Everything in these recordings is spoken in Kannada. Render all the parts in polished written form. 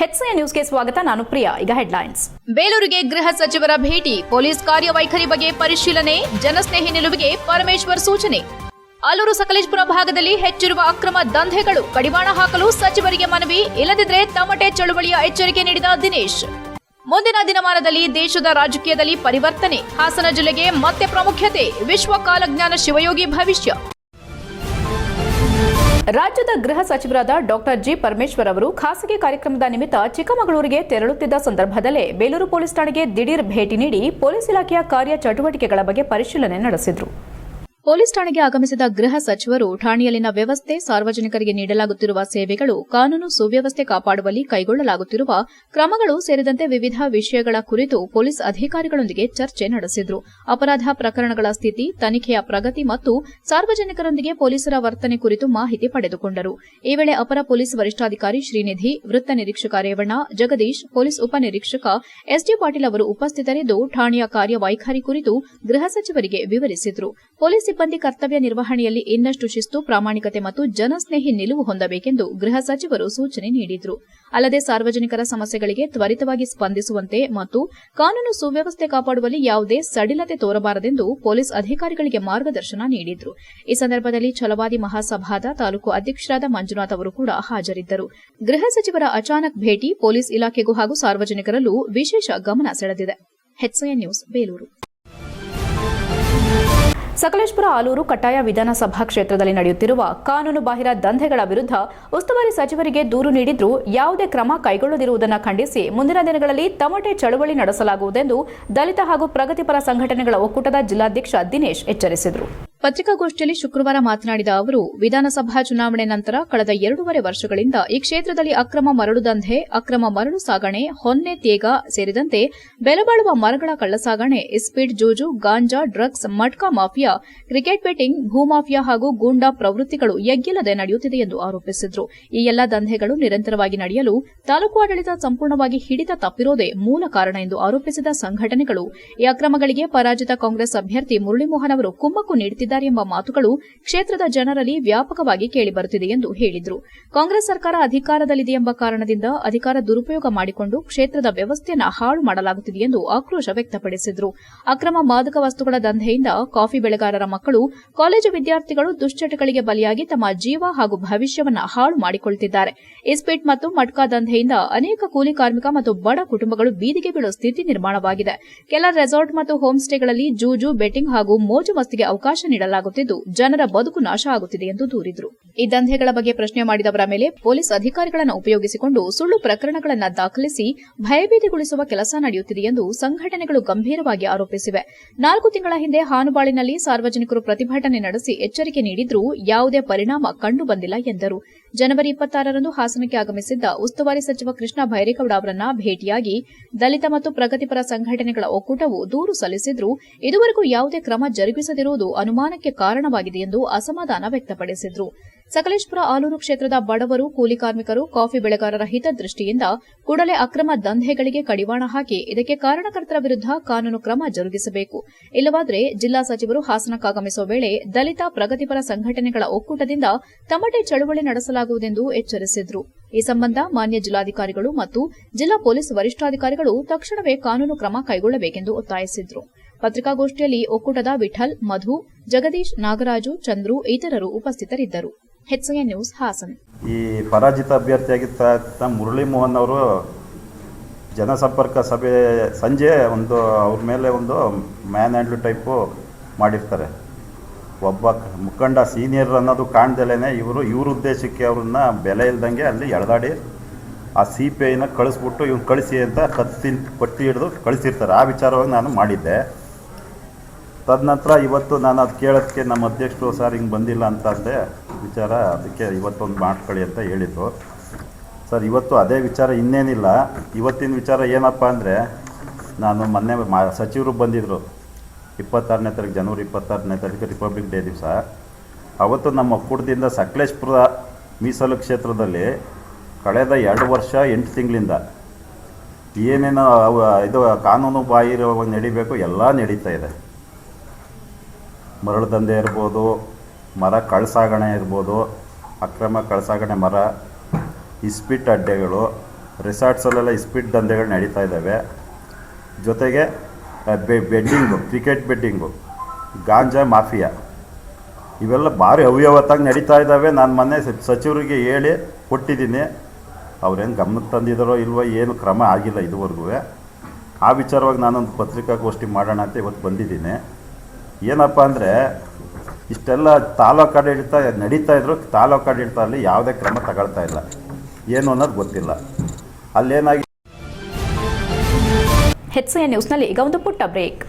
HCN ನ್ಯೂಸ್ಗೆ ಸ್ವಾಗತ. ನಾನು ಪ್ರಿಯಾ. ಈಗ ಹೆಡ್ಲೈನ್ಸ್. ಬೇಲೂರಿಗೆ ಗೃಹ ಸಚಿವರ ಭೇಟಿ, ಪೊಲೀಸ್ ಕಾರ್ಯವೈಖರಿ ಬಗ್ಗೆ ಪರಿಶೀಲನೆ, ಜನಸ್ನೇಹಿ ನಿಲುವಿಗೆ ಪರಮೇಶ್ವರ್ ಸೂಚನೆ. ಆಲೂರು ಸಕಲೇಶಪುರ ಭಾಗದಲ್ಲಿ ಹೆಚ್ಚಿರುವ ಅಕ್ರಮ ದಂಧೆಗಳು, ಕಡಿವಾಣ ಹಾಕಲು ಸಚಿವರಿಗೆ ಮನವಿ, ಇಲ್ಲದಿದ್ದರೆ ತಮಟೆ ಚಳುವಳಿಯ ಎಚ್ಚರಿಕೆ ನೀಡಿದ ದಿನೇಶ್. ಮುಂದಿನ ದಿನಮಾನದಲ್ಲಿ ದೇಶದ ರಾಜಕೀಯದಲ್ಲಿ ಪರಿವರ್ತನೆ, ಹಾಸನ ಜಿಲ್ಲೆಗೆ ಮತ್ತೆ ಪ್ರಾಮುಖ್ಯತೆ, ವಿಶ್ವ ಕಾಲಜ್ಞಾನ ಶಿವಯೋಗಿ ಭವಿಷ್ಯ. ರಾಜ್ಯದ ಗೃಹ ಸಚಿವರಾದ ಡಾಕ್ಟರ್ ಜಿ ಪರಮೇಶ್ವರ್ ಅವರು ಖಾಸಗಿ ಕಾರ್ಯಕ್ರಮದ ನಿಮಿತ್ತ ಚಿಕ್ಕಮಗಳೂರಿಗೆ ತೆರಳುತ್ತಿದ್ದ ಸಂದರ್ಭದಲ್ಲೇ ಬೇಲೂರು ಪೊಲೀಸ್ ಠಾಣೆಗೆ ದಿಢೀರ್ ಭೇಟಿ ನೀಡಿ ಪೊಲೀಸ್ ಇಲಾಖೆಯ ಕಾರ್ಯ ಚಟುವಟಿಕೆಗಳ ಬಗ್ಗೆ ಪರಿಶೀಲನೆ ನಡೆಸಿದರು. ಪೊಲೀಸ್ ಠಾಣೆಗೆ ಆಗಮಿಸಿದ ಗೃಹ ಸಚಿವರು ಠಾಣೆಯಲ್ಲಿನ ವ್ಯವಸ್ಥೆ, ಸಾರ್ವಜನಿಕರಿಗೆ ನೀಡಲಾಗುತ್ತಿರುವ ಸೇವೆಗಳು, ಕಾನೂನು ಸುವ್ಯವಸ್ಥೆ ಕಾಪಾಡುವಲ್ಲಿ ಕೈಗೊಳ್ಳಲಾಗುತ್ತಿರುವ ಕ್ರಮಗಳು ಸೇರಿದಂತೆ ವಿವಿಧ ವಿಷಯಗಳ ಕುರಿತು ಪೊಲೀಸ್ ಅಧಿಕಾರಿಗಳೊಂದಿಗೆ ಚರ್ಚೆ ನಡೆಸಿದರು. ಅಪರಾಧ ಪ್ರಕರಣಗಳ ಸ್ಥಿತಿ, ತನಿಖೆಯ ಪ್ರಗತಿ ಮತ್ತು ಸಾರ್ವಜನಿಕರೊಂದಿಗೆ ಪೊಲೀಸರ ವರ್ತನೆ ಕುರಿತು ಮಾಹಿತಿ ಪಡೆದುಕೊಂಡರು. ಈ ವೇಳೆ ಅಪರ ಪೊಲೀಸ್ ವರಿಷ್ಠಾಧಿಕಾರಿ ಶ್ರೀನಿಧಿ, ವೃತ್ತ ನಿರೀಕ್ಷಕ ರೇವಣ್ಣ, ಜಗದೀಶ್, ಪೊಲೀಸ್ ಉಪನಿರೀಕ್ಷಕ ಎಸ್ಡಿ ಪಾಟೀಲ್ ಅವರು ಉಪಸ್ಥಿತರಿದ್ದು ಠಾಣೆಯ ಕಾರ್ಯವೈಖರಿ ಕುರಿತು ಗೃಹ ಸಚಿವರಿಗೆ ವಿವರಿಸಿದರು. ಪೊಲೀಸ್ ಸಿಬ್ಬಂದಿ ಕರ್ತವ್ಯ ನಿರ್ವಹಣೆಯಲ್ಲಿ ಇನ್ನಷ್ಟು ಶಿಸ್ತು, ಪ್ರಾಮಾಣಿಕತೆ ಮತ್ತು ಜನಸ್ನೇಹಿ ನಿಲುವು ಹೊಂದಬೇಕೆಂದು ಗೃಹ ಸಚಿವರು ಸೂಚನೆ ನೀಡಿದರು. ಅಲ್ಲದೆ ಸಾರ್ವಜನಿಕರ ಸಮಸ್ಯೆಗಳಿಗೆ ತ್ವರಿತವಾಗಿ ಸ್ಪಂದಿಸುವಂತೆ ಮತ್ತು ಕಾನೂನು ಸುವ್ಯವಸ್ಥೆ ಕಾಪಾಡುವಲ್ಲಿ ಯಾವುದೇ ಸಡಿಲತೆ ತೋರಬಾರದೆಂದು ಪೊಲೀಸ್ ಅಧಿಕಾರಿಗಳಿಗೆ ಮಾರ್ಗದರ್ಶನ ನೀಡಿದರು. ಈ ಸಂದರ್ಭದಲ್ಲಿ ಛಲವಾದಿ ಮಹಾಸಭಾದ ತಾಲೂಕು ಅಧ್ಯಕ್ಷರಾದ ಮಂಜುನಾಥ್ ಅವರು ಕೂಡ ಹಾಜರಿದ್ದರು. ಗೃಹ ಸಚಿವರ ಅಚಾನಕ್ ಭೇಟಿ ಪೊಲೀಸ್ ಇಲಾಖೆಗೂ ಹಾಗೂ ಸಾರ್ವಜನಿಕರಲ್ಲೂ ವಿಶೇಷ ಗಮನ ಸೆಳೆದಿದೆ. HCN news, Belur. ಸಕಲೇಶಪುರ ಆಲೂರು ಕಟ್ಟಾಯ ವಿಧಾನಸಭಾ ಕ್ಷೇತ್ರದಲ್ಲಿ ನಡೆಯುತ್ತಿರುವ ಕಾನೂನು ಬಾಹಿರ ದಂಧೆಗಳ ವಿರುದ್ಧ ಉಸ್ತುವಾರಿ ಸಚಿವರಿಗೆ ದೂರು ನೀಡಿದ್ರೂ ಯಾವುದೇ ಕ್ರಮ ಕೈಗೊಳ್ಳದಿರುವುದನ್ನು ಖಂಡಿಸಿ ಮುಂದಿನ ದಿನಗಳಲ್ಲಿ ತಮಟೆ ಚಳವಳಿ ನಡೆಸಲಾಗುವುದೆಂದು ದಲಿತ ಹಾಗೂ ಪ್ರಗತಿಪರ ಸಂಘಟನೆಗಳ ಒಕ್ಕೂಟದ ಜಿಲ್ಲಾಧ್ಯಕ್ಷ ದಿನೇಶ್ ಎಚ್ಚರಿಸಿದರು. ಪತ್ರಿಕಾಗೋಷ್ಠಿಯಲ್ಲಿ ಶುಕ್ರವಾರ ಮಾತನಾಡಿದ ಅವರು, ವಿಧಾನಸಭಾ ಚುನಾವಣೆ ನಂತರ ಕಳೆದ 2.5 ವರ್ಷಗಳಿಂದ ಈ ಕ್ಷೇತ್ರದಲ್ಲಿ ಅಕ್ರಮ ಮರಳು ದಂಧೆ, ಅಕ್ರಮ ಮರಳು ಸಾಗಣೆ, ಹೊನ್ನೆ ತೇಗ ಸೇರಿದಂತೆ ಬೆಲೆಬಾಳುವ ಮರಗಳ ಕಳ್ಳಸಾಗಣೆ, ಇಸ್ಪೀಟ್ ಜೂಜು, ಗಾಂಜಾ, ಡ್ರಗ್ಸ್, ಮಟ್ಕಾ ಮಾಫಿಯಾ, ಕ್ರಿಕೆಟ್ ಬೆಟ್ಟಿಂಗ್, ಭೂಮಾಫಿಯಾ ಹಾಗೂ ಗೂಂಡಾ ಪ್ರವೃತ್ತಿಗಳು ಎಗ್ಗಿಲ್ಲದೆ ನಡೆಯುತ್ತಿದೆ ಎಂದು ಆರೋಪಿಸಿದರು. ಈ ಎಲ್ಲಾ ದಂಧೆಗಳು ನಿರಂತರವಾಗಿ ನಡೆಯಲು ತಾಲೂಕು ಆಡಳಿತ ಸಂಪೂರ್ಣವಾಗಿ ಹಿಡಿತ ತಪ್ಪಿರೋದೇ ಮೂಲ ಕಾರಣ ಎಂದು ಆರೋಪಿಸಿದ ಸಂಘಟನೆಗಳು, ಈ ಅಕ್ರಮಗಳಿಗೆ ಪರಾಜಿತ ಕಾಂಗ್ರೆಸ್ ಅಭ್ಯರ್ಥಿ ಮುರಳೀಮೋಹನ್ ಅವರು ಕುಮ್ಮಕ್ಕು ನೀಡುತ್ತಿದ್ದಾರೆ ಎಂಬ ಮಾತುಗಳು ಕ್ಷೇತ್ರದ ಜನರಲ್ಲಿ ವ್ಯಾಪಕವಾಗಿ ಕೇಳಿಬರುತ್ತಿದೆ ಎಂದು ಹೇಳಿದರು. ಕಾಂಗ್ರೆಸ್ ಸರ್ಕಾರ ಅಧಿಕಾರದಲ್ಲಿದೆ ಎಂಬ ಕಾರಣದಿಂದ ಅಧಿಕಾರ ದುರುಪಯೋಗ ಮಾಡಿಕೊಂಡು ಕ್ಷೇತ್ರದ ವ್ಯವಸ್ಥೆಯನ್ನು ಹಾಳು ಮಾಡಲಾಗುತ್ತಿದೆ ಎಂದು ಆಕ್ರೋಶ ವ್ಯಕ್ತಪಡಿಸಿದರು. ಅಕ್ರಮ ಮಾದಕ ವಸ್ತುಗಳ ದಂಧೆಯಿಂದ ಕಾಫಿ ಬೆಳೆಗಾರರ ಮಕ್ಕಳು, ಕಾಲೇಜು ವಿದ್ಯಾರ್ಥಿಗಳು ದುಶ್ಚಟಗಳಿಗೆ ಬಲಿಯಾಗಿ ತಮ್ಮ ಜೀವ ಹಾಗೂ ಭವಿಷ್ಯವನ್ನು ಹಾಳು ಮಾಡಿಕೊಳ್ಳುತ್ತಿದ್ದಾರೆ. ಇಸ್ಪೀಟ್ ಮತ್ತು ಮಟ್ಕಾ ದಂಧೆಯಿಂದ ಅನೇಕ ಕೂಲಿ ಕಾರ್ಮಿಕ ಮತ್ತು ಬಡ ಕುಟುಂಬಗಳು ಬೀದಿಗೆ ಬೀಳುವ ಸ್ಥಿತಿ ನಿರ್ಮಾಣವಾಗಿದೆ. ಕೆಲ ರೆಸಾರ್ಟ್ ಮತ್ತು ಹೋಮ್ ಸ್ಟೇಗಳಲ್ಲಿ ಜೂಜು, ಬೆಟ್ಟಿಂಗ್ ಹಾಗೂ ಮೋಜು ಮಸ್ತಿಗೆ ಅವಕಾಶ ನೀಡಲಾಗುತ್ತಿದ್ದು ಜನರ ಬದುಕು ನಾಶ ಆಗುತ್ತಿದೆ ಎಂದು ದೂರಿದರು. ಈ ದಂಧೆಗಳ ಬಗ್ಗೆ ಪ್ರಶ್ನೆ ಮಾಡಿದವರ ಮೇಲೆ ಪೊಲೀಸ್ ಅಧಿಕಾರಿಗಳನ್ನು ಉಪಯೋಗಿಸಿಕೊಂಡು ಸುಳ್ಳು ಪ್ರಕರಣಗಳನ್ನು ದಾಖಲಿಸಿ ಭಯಭೀತಿಗೊಳಿಸುವ ಕೆಲಸ ನಡೆಯುತ್ತಿದೆ ಎಂದು ಸಂಘಟನೆಗಳು ಗಂಭೀರವಾಗಿ ಆರೋಪಿಸಿವೆ. 4 ತಿಂಗಳ ಹಿಂದೆ ಹಾನುಬಾಳಿನಲ್ಲಿ ಸಾರ್ವಜನಿಕರು ಪ್ರತಿಭಟನೆ ನಡೆಸಿ ಎಚ್ಚರಿಕೆ ನೀಡಿದ್ರೂ ಯಾವುದೇ ಪರಿಣಾಮ ಕಂಡುಬಂದಿಲ್ಲ ಎಂದರು. ಜನವರಿ 26ರಂದು ಹಾಸನಕ್ಕೆ ಆಗಮಿಸಿದ್ದ ಉಸ್ತುವಾರಿ ಸಚಿವ ಕೃಷ್ಣ ಬೈರೇಗೌಡ ಅವರನ್ನ ಭೇಟಿಯಾಗಿ ದಲಿತ ಮತ್ತು ಪ್ರಗತಿಪರ ಸಂಘಟನೆಗಳ ಒಕ್ಕೂಟವು ದೂರು ಸಲ್ಲಿಸಿದ್ರೂ ಇದುವರೆಗೂ ಯಾವುದೇ ಕ್ರಮ ಜರುಗಿಸದಿರುವುದು ಅನುಮಾನಕ್ಕೆ ಕಾರಣವಾಗಿದೆ ಎಂದು ಅಸಮಾಧಾನ ವ್ಯಕ್ತಪಡಿಸಿದರು. ಸಕಲೇಶಪುರ ಆಲೂರು ಕ್ಷೇತ್ರದ ಬಡವರು, ಕೂಲಿ ಕಾರ್ಮಿಕರು, ಕಾಫಿ ಬೆಳೆಗಾರರ ಹಿತದೃಷ್ಟಿಯಿಂದ ಕೂಡಲೇ ಅಕ್ರಮ ದಂಧೆಗಳಿಗೆ ಕಡಿವಾಣ ಹಾಕಿ ಇದಕ್ಕೆ ಕಾರಣಕರ್ತರ ವಿರುದ್ಧ ಕಾನೂನು ಕ್ರಮ ಜರುಗಿಸಬೇಕು. ಇಲ್ಲವಾದರೆ ಜಿಲ್ಲಾ ಸಚಿವರು ಹಾಸನಕ್ಕಾಗಮಿಸುವ ವೇಳೆ ದಲಿತ ಪ್ರಗತಿಪರ ಸಂಘಟನೆಗಳ ಒಕ್ಕೂಟದಿಂದ ತಮಟೆ ಚಳವಳಿ ನಡೆಸಲಾಗುವುದೆಂದು ಎಚ್ಚರಿಸಿದರು. ಈ ಸಂಬಂಧ ಮಾನ್ಯ ಜಿಲ್ಲಾಧಿಕಾರಿಗಳು ಮತ್ತು ಜಿಲ್ಲಾ ಪೊಲೀಸ್ ವರಿಷ್ಠಾಧಿಕಾರಿಗಳು ತಕ್ಷಣವೇ ಕಾನೂನು ಕ್ರಮ ಕೈಗೊಳ್ಳಬೇಕೆಂದು ಒತ್ತಾಯಿಸಿದರು. ಪತ್ರಿಕಾಗೋಷ್ಠಿಯಲ್ಲಿ ಒಕ್ಕೂಟದ ವಿಠಲ್, ಮಧು, ಜಗದೀಶ್, ನಾಗರಾಜು, ಚಂದ್ರು ಇತರರು ಉಪಸ್ಥಿತರಿದ್ದರು. HCN news, Hassan. ಈ ಪರಾಜಿತ ಅಭ್ಯರ್ಥಿಯಾಗಿದ್ದ ಮುರಳೀಮೋಹನ್ ಅವರು ಜನಸಂಪರ್ಕ ಸಭೆ ಸಂಜೆ ಅವ್ರ ಮೇಲೆ ಒಂದು ಮ್ಯಾನ್ ಹ್ಯಾಂಡ್ಲ್ ಟೈಪು ಮಾಡಿರ್ತಾರೆ. ಒಬ್ಬ ಮುಖಂಡ ಸೀನಿಯರ್ ಅನ್ನೋದು ಕಾಣ್ದಲೇ ಇವ್ರ ಉದ್ದೇಶಕ್ಕೆ ಅವ್ರನ್ನ ಬೆಲೆ ಇಲ್ದಂಗೆ ಅಲ್ಲಿ ಎಳೆದಾಡಿ ಆ CPIನ ಕಳಿಸ್ಬಿಟ್ಟು ಇವ್ನು ಕಳಿಸಿ ಅಂತ ಪಟ್ಟಿ ಹಿಡಿದು ಕಳಿಸಿರ್ತಾರೆ. ಆ ವಿಚಾರವಾಗಿ ನಾನು ಮಾಡಿದ್ದೆ. ತದನಂತರ ಇವತ್ತು ನಾನು ಅದು ಕೇಳೋದಕ್ಕೆ ನಮ್ಮ ಅಧ್ಯಕ್ಷರು ಸರ್ ಹಿಂಗೆ ಬಂದಿಲ್ಲ ಅಂತ ಅಂದೆ ವಿಚಾರ, ಅದಕ್ಕೆ ಇವತ್ತೊಂದು ಮಾಡ್ಕೊಳ್ಳಿ ಅಂತ ಹೇಳಿದ್ರು. ಸರ್ ಇವತ್ತು ಅದೇ ವಿಚಾರ, ಇನ್ನೇನಿಲ್ಲ. ಇವತ್ತಿನ ವಿಚಾರ ಏನಪ್ಪ ಅಂದರೆ, ನಾನು ಮೊನ್ನೆ ಸಚಿವರು ಬಂದಿದ್ದರು 26ನೇ ತಾರೀಕು, ಜನವರಿ 26ನೇ ತಾರೀಕು ರಿಪಬ್ಲಿಕ್ ಡೇ ದಿವಸ. ಅವತ್ತು ನಮ್ಮ ಒಕ್ಕೂಟದಿಂದ ಸಕಲೇಶಪುರ ಮೀಸಲು ಕ್ಷೇತ್ರದಲ್ಲಿ ಕಳೆದ 2 ವರ್ಷ 8 ತಿಂಗಳಿಂದ ಏನೇನು ಇದು ಕಾನೂನು ಬಾಹಿರವಾಗಿ ನಡಿಬೇಕು ಎಲ್ಲ ನಡೀತಾ ಇದೆ. ಮರಳು ದಂಧೆ ಇರ್ಬೋದು, ಮರ ಕಳ್ಸಾಗಣೆ ಇರ್ಬೋದು, ಅಕ್ರಮ ಕಳ್ಸಾಗಣೆ ಮರ, ಇಸ್ಪಿಟ್ ಅಡ್ಡೆಗಳು, ರಿಸಾರ್ಟ್ಸಲ್ಲೆಲ್ಲ ಇಸ್ಪಿಟ್ ದಂಧೆಗಳು ನಡೀತಾ ಇದ್ದಾವೆ. ಜೊತೆಗೆ ಬೆಡ್ಡಿಂಗು, ಕ್ರಿಕೆಟ್ ಬೆಡ್ಡಿಂಗು, ಗಾಂಜಾ ಮಾಫಿಯಾ ಇವೆಲ್ಲ ಭಾರಿ ಅವ್ಯವತ್ತಾಗಿ ನಡೀತಾ ಇದ್ದಾವೆ. ನಾನು ಮೊನ್ನೆ ಸಚಿವರಿಗೆ ಹೇಳಿ ಕೊಟ್ಟಿದ್ದೀನಿ. ಅವ್ರೇನು ಗಮನಕ್ಕೆ ತಂದಿದ್ದಾರೋ ಇಲ್ವೋ ಏನು ಕ್ರಮ ಆಗಿಲ್ಲ ಇದುವರೆಗೂ. ಆ ವಿಚಾರವಾಗಿ ನಾನೊಂದು ಪತ್ರಿಕಾಗೋಷ್ಠಿ ಮಾಡೋಣ ಅಂತ ಇವತ್ತು ಬಂದಿದ್ದೀನಿ. ಏನಪ್ಪ ಅಂದರೆ ಇಷ್ಟೆಲ್ಲ ತಾಲೂಕು ಆಡಳಿತ ನಡೀತಾ ಇದ್ರು, ತಾಲೂಕು ಆಡಳಿತದಲ್ಲಿ ಯಾವುದೇ ಕ್ರಮ ತಗೊಳ್ತಾ ಇಲ್ಲ, ಏನು ಅನ್ನೋದು ಗೊತ್ತಿಲ್ಲ. ಅಲ್ಲೇನಾಗಿ HCN ನ್ಯೂಸ್ನಲ್ಲಿ ಈಗ ಒಂದು ಪುಟ್ಟ ಬ್ರೇಕ್.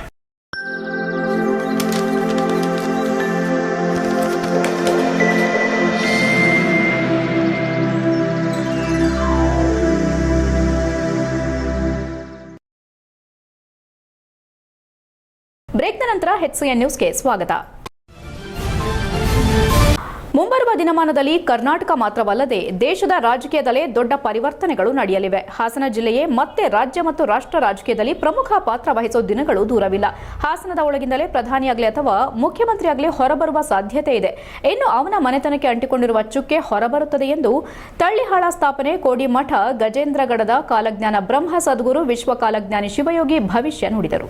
ಬ್ರೇಕ್ನ ನಂತರ HCN ನ್ಯೂಸ್ಗೆ ಸ್ವಾಗತ. ಮುಂಬರುವ ದಿನಮಾನದಲ್ಲಿ ಕರ್ನಾಟಕ ಮಾತ್ರವಲ್ಲದೆ ದೇಶದ ರಾಜಕೀಯದಲ್ಲೇ ದೊಡ್ಡ ಪರಿವರ್ತನೆಗಳು ನಡೆಯಲಿವೆ. ಹಾಸನ ಜಿಲ್ಲೆಯೇ ಮತ್ತೆ ರಾಜ್ಯ ಮತ್ತು ರಾಷ್ಟ್ರ ರಾಜಕೀಯದಲ್ಲಿ ಪ್ರಮುಖ ಪಾತ್ರ ವಹಿಸುವ ದಿನಗಳು ದೂರವಿಲ್ಲ. ಹಾಸನದ ಒಳಗಿಂದಲೇ ಪ್ರಧಾನಿಯಾಗಲಿ ಅಥವಾ ಮುಖ್ಯಮಂತ್ರಿಯಾಗಲಿ ಹೊರಬರುವ ಸಾಧ್ಯತೆ ಇದೆ. ಇನ್ನು ಅವನ ಮನೆತನಕ್ಕೆ ಅಂಟಿಕೊಂಡಿರುವ ಚುಕ್ಕೆ ಹೊರಬರುತ್ತದೆ ಎಂದು ತಳ್ಳಿಹಾಳ ಸ್ಥಾಪನೆ ಕೋಡಿಮಠ ಗಜೇಂದ್ರಗಡದ ಕಾಲಜ್ಞಾನ ಬ್ರಹ್ಮ ಸದ್ಗುರು ವಿಶ್ವ ಕಾಲಜ್ಞಾನಿ ಶಿವಯೋಗಿ ಭವಿಷ್ಯ ನುಡಿದರು.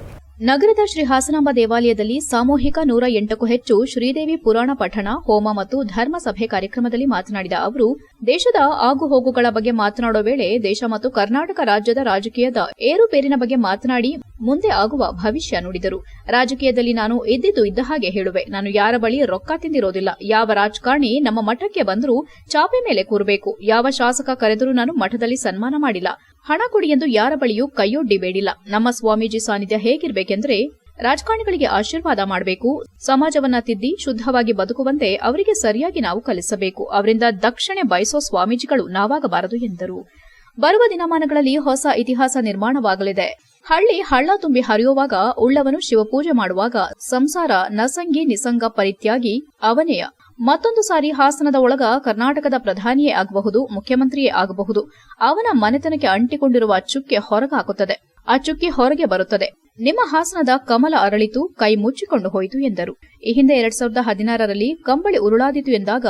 ನಗರದ ಶ್ರೀ ಹಾಸನಾಂಬ ದೇವಾಲಯದಲ್ಲಿ ಸಾಮೂಹಿಕ 108ಕ್ಕೂ ಹೆಚ್ಚು ಶ್ರೀದೇವಿ ಪುರಾಣ ಪಠಣ, ಹೋಮ ಮತ್ತು ಧರ್ಮ ಸಭೆ ಕಾರ್ಯಕ್ರಮದಲ್ಲಿ ಮಾತನಾಡಿದ ಅವರು, ದೇಶದ ಆಗುಹೋಗುಗಳ ಬಗ್ಗೆ ಮಾತನಾಡುವ ವೇಳೆ ದೇಶ ಮತ್ತು ಕರ್ನಾಟಕ ರಾಜ್ಯದ ರಾಜಕೀಯದ ಏರುಪೇರಿನ ಬಗ್ಗೆ ಮಾತನಾಡಿ ಮುಂದೆ ಆಗುವ ಭವಿಷ್ಯ ನುಡಿದರು. ರಾಜಕೀಯದಲ್ಲಿ ನಾನು ಇದ್ದಿದ್ದು ಇದ್ದ ಹಾಗೆ ಹೇಳುವೆ. ನಾನು ಯಾರ ಬಳಿ ರೊಕ್ಕ ತಿಂದಿರೋದಿಲ್ಲ. ಯಾವ ರಾಜಕಾರಣಿ ನಮ್ಮ ಮಠಕ್ಕೆ ಬಂದರೂ ಚಾಪೆ ಮೇಲೆ ಕೂರಬೇಕು. ಯಾವ ಶಾಸಕ ಕರೆದರೂ ನಾನು ಮಠದಲ್ಲಿ ಸನ್ಮಾನ ಮಾಡಿಲ್ಲ. ಹಣ ಕೊಡಿ ಎಂದು ಯಾರ ಬಳಿಯೂ ಕೈಯೊಡ್ಡಿ ಬೇಡಿಲ್ಲ. ನಮ್ಮ ಸ್ವಾಮೀಜಿ ಸಾನ್ನಿಧ್ಯ ಹೇಗಿರಬೇಕೆಂದರೆ ರಾಜಕಾರಣಿಗಳಿಗೆ ಆಶೀರ್ವಾದ ಮಾಡಬೇಕು, ಸಮಾಜವನ್ನ ತಿದ್ದಿ ಶುದ್ಧವಾಗಿ ಬದುಕುವಂತೆ ಅವರಿಗೆ ಸರಿಯಾಗಿ ನಾವು ಕಲಿಸಬೇಕು. ಅವರಿಂದ ದಕ್ಷಿಣೆ ಬಯಸೋ ಸ್ವಾಮೀಜಿಗಳು ನಾವಾಗಬಾರದು ಎಂದರು. ಬರುವ ದಿನಮಾನಗಳಲ್ಲಿ ಹೊಸ ಇತಿಹಾಸ ನಿರ್ಮಾಣವಾಗಲಿದೆ. ಹಳ್ಳಿ ಹಳ್ಳ ತುಂಬಿ ಹರಿಯುವಾಗ, ಉಳ್ಳವನು ಶಿವಪೂಜೆ ಮಾಡುವಾಗ ಸಂಸಾರ ನಸಂಗಿ ನಿಸಂಗ ಪರಿತ್ಯಾಗಿ ಅವನೇಯ. ಮತ್ತೊಂದು ಸಾರಿ ಹಾಸನದ ಒಳಗ ಕರ್ನಾಟಕದ ಪ್ರಧಾನಿಯೇ ಆಗಬಹುದು, ಮುಖ್ಯಮಂತ್ರಿಯೇ ಆಗಬಹುದು. ಅವನ ಮನೆತನಕ್ಕೆ ಅಂಟಿಕೊಂಡಿರುವ ಚುಕ್ಕೆ ಹೊರಗಾಕುತ್ತದೆ. ಆ ಚುಕ್ಕಿ ಹೊರಗೆ ಬರುತ್ತದೆ. ನಿಮ್ಮ ಹಾಸನದ ಕಮಲ ಅರಳಿತು, ಕೈ ಮುಚ್ಚಿಕೊಂಡು ಹೋಯಿತು ಎಂದರು. ಈ ಹಿಂದೆ 2016ರಲ್ಲಿ ಕಂಬಳಿ ಉರುಳಾದಿತು ಎಂದಾಗ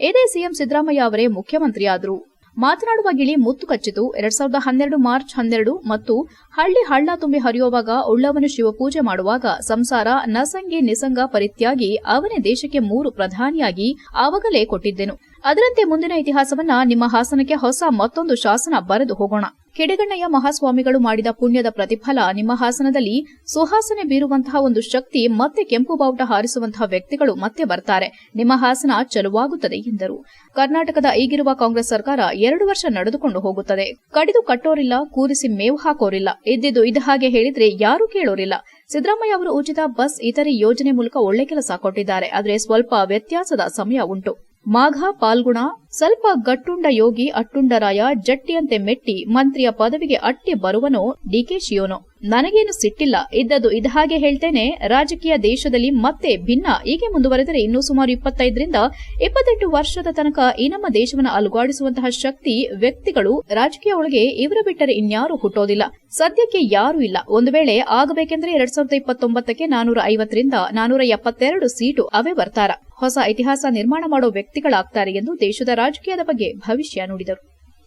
ಇದೇ ಸಿಎಂ ಸಿದ್ದರಾಮಯ್ಯ ಅವರೇ ಮುಖ್ಯಮಂತ್ರಿಯಾದರು. ಮಾತನಾಡುವ ಗಿಳಿ ಮುತ್ತು ಕಚ್ಚಿತು. 2012 ಮಾರ್ಚ್ 12 ಮತ್ತು ಹಳ್ಳಿ ಹಳ್ಳ ತುಂಬಿ ಹರಿಯುವಾಗ, ಉಳ್ಳವನು ಶಿವಪೂಜೆ ಮಾಡುವಾಗ ಸಂಸಾರ ನಸಂಗಿ ನಿಸಂಗ ಪರಿತ್ಯಾಗಿ ಅವನೇ ದೇಶಕ್ಕೆ 3 ಪ್ರಧಾನಿಯಾಗಿ ಆವಾಗಲೇ ಕೊಟ್ಟಿದ್ದೆನು. ಅದರಂತೆ ಮುಂದಿನ ಇತಿಹಾಸವನ್ನ ನಿಮ್ಮ ಹಾಸನಕ್ಕೆ ಹೊಸ ಮತ್ತೊಂದು ಶಾಸನ ಬರೆದು ಹೋಗೋಣ. ಕಿಡಿಗಣ್ಣಯ್ಯ ಮಹಾಸ್ವಾಮಿಗಳು ಮಾಡಿದ ಪುಣ್ಯದ ಪ್ರತಿಫಲ ನಿಮ್ಮ ಹಾಸನದಲ್ಲಿ ಸುಹಾಸನೆ ಬೀರುವಂತಹ ಒಂದು ಶಕ್ತಿ, ಮತ್ತೆ ಕೆಂಪು ಬಾವುಟ ಹಾರಿಸುವಂತಹ ವ್ಯಕ್ತಿಗಳು ಮತ್ತೆ ಬರ್ತಾರೆ. ನಿಮ್ಮ ಹಾಸನ ಚಲುವಾಗುತ್ತದೆ ಎಂದರು. ಕರ್ನಾಟಕದ ಈಗಿರುವ ಕಾಂಗ್ರೆಸ್ ಸರ್ಕಾರ 2 ವರ್ಷ ನಡೆದುಕೊಂಡು ಹೋಗುತ್ತದೆ. ಕಡಿದು ಕಟ್ಟೋರಿಲ್ಲ, ಕೂರಿಸಿ ಮೇವು ಹಾಕೋರಿಲ್ಲ. ಇದ್ದಿದ್ದು ಇದ್ದ ಹಾಗೆ ಹೇಳಿದ್ರೆ ಯಾರೂ ಕೇಳೋರಿಲ್ಲ. ಸಿದ್ದರಾಮಯ್ಯ ಅವರು ಉಚಿತ ಬಸ್ ಇತರೆ ಯೋಜನೆ ಮೂಲಕ ಒಳ್ಳೆ ಕೆಲಸ ಕೊಟ್ಟಿದ್ದಾರೆ. ಆದರೆ ಸ್ವಲ್ಪ ವ್ಯತ್ಯಾಸದ ಸಮಯ ಉಂಟು. ಮಾಘ ಪಾಲ್ಗುಣ ಸ್ವಲ್ಪ ಗಟ್ಟುಂಡ ಯೋಗಿ ಅಟ್ಟುಂಡರಾಯ ಜಟ್ಟಿಯಂತೆ ಮೆಟ್ಟಿ ಮಂತ್ರಿಯ ಪದವಿಗೆ ಅಟ್ಟಿ ಬರುವನೋ ಡಿಕೆಶಿಯೋನೋ. ನನಗೇನು ಸಿಟ್ಟಿಲ್ಲ, ಇದ್ದದ್ದು ಇದ್ದ ಹಾಗೆ ಹೇಳ್ತೇನೆ. ರಾಜಕೀಯ ದೇಶದಲ್ಲಿ ಮತ್ತೆ ಭಿನ್ನ ಹೀಗೆ ಮುಂದುವರೆದರೆ ಇನ್ನೂ ಸುಮಾರು 25-28 ವರ್ಷದ ತನಕ ಈ ನಮ್ಮ ದೇಶವನ್ನು ಅಲುಗಾಡಿಸುವಂತಹ ಶಕ್ತಿ ವ್ಯಕ್ತಿಗಳು ರಾಜಕೀಯ ಒಳಗೆ ಇವರ ಬಿಟ್ಟರೆ ಇನ್ಯಾರೂ ಹುಟ್ಟೋದಿಲ್ಲ. ಸದ್ಯಕ್ಕೆ ಯಾರೂ ಇಲ್ಲ. ಒಂದು ವೇಳೆ ಆಗಬೇಕೆಂದ್ರೆ 2029ಕ್ಕೆ 450ರಿಂದ 472 ಸೀಟು ಅವೇ ಬರ್ತಾರ. ಹೊಸ ಇತಿಹಾಸ ನಿರ್ಮಾಣ ಮಾಡೋ ವ್ಯಕ್ತಿಗಳಾಗ್ತಾರೆ ಎಂದು ದೇಶದ ರಾಜಕೀಯದ ಬಗ್ಗೆ ಭವಿಷ್ಯ ನುಡಿದರು.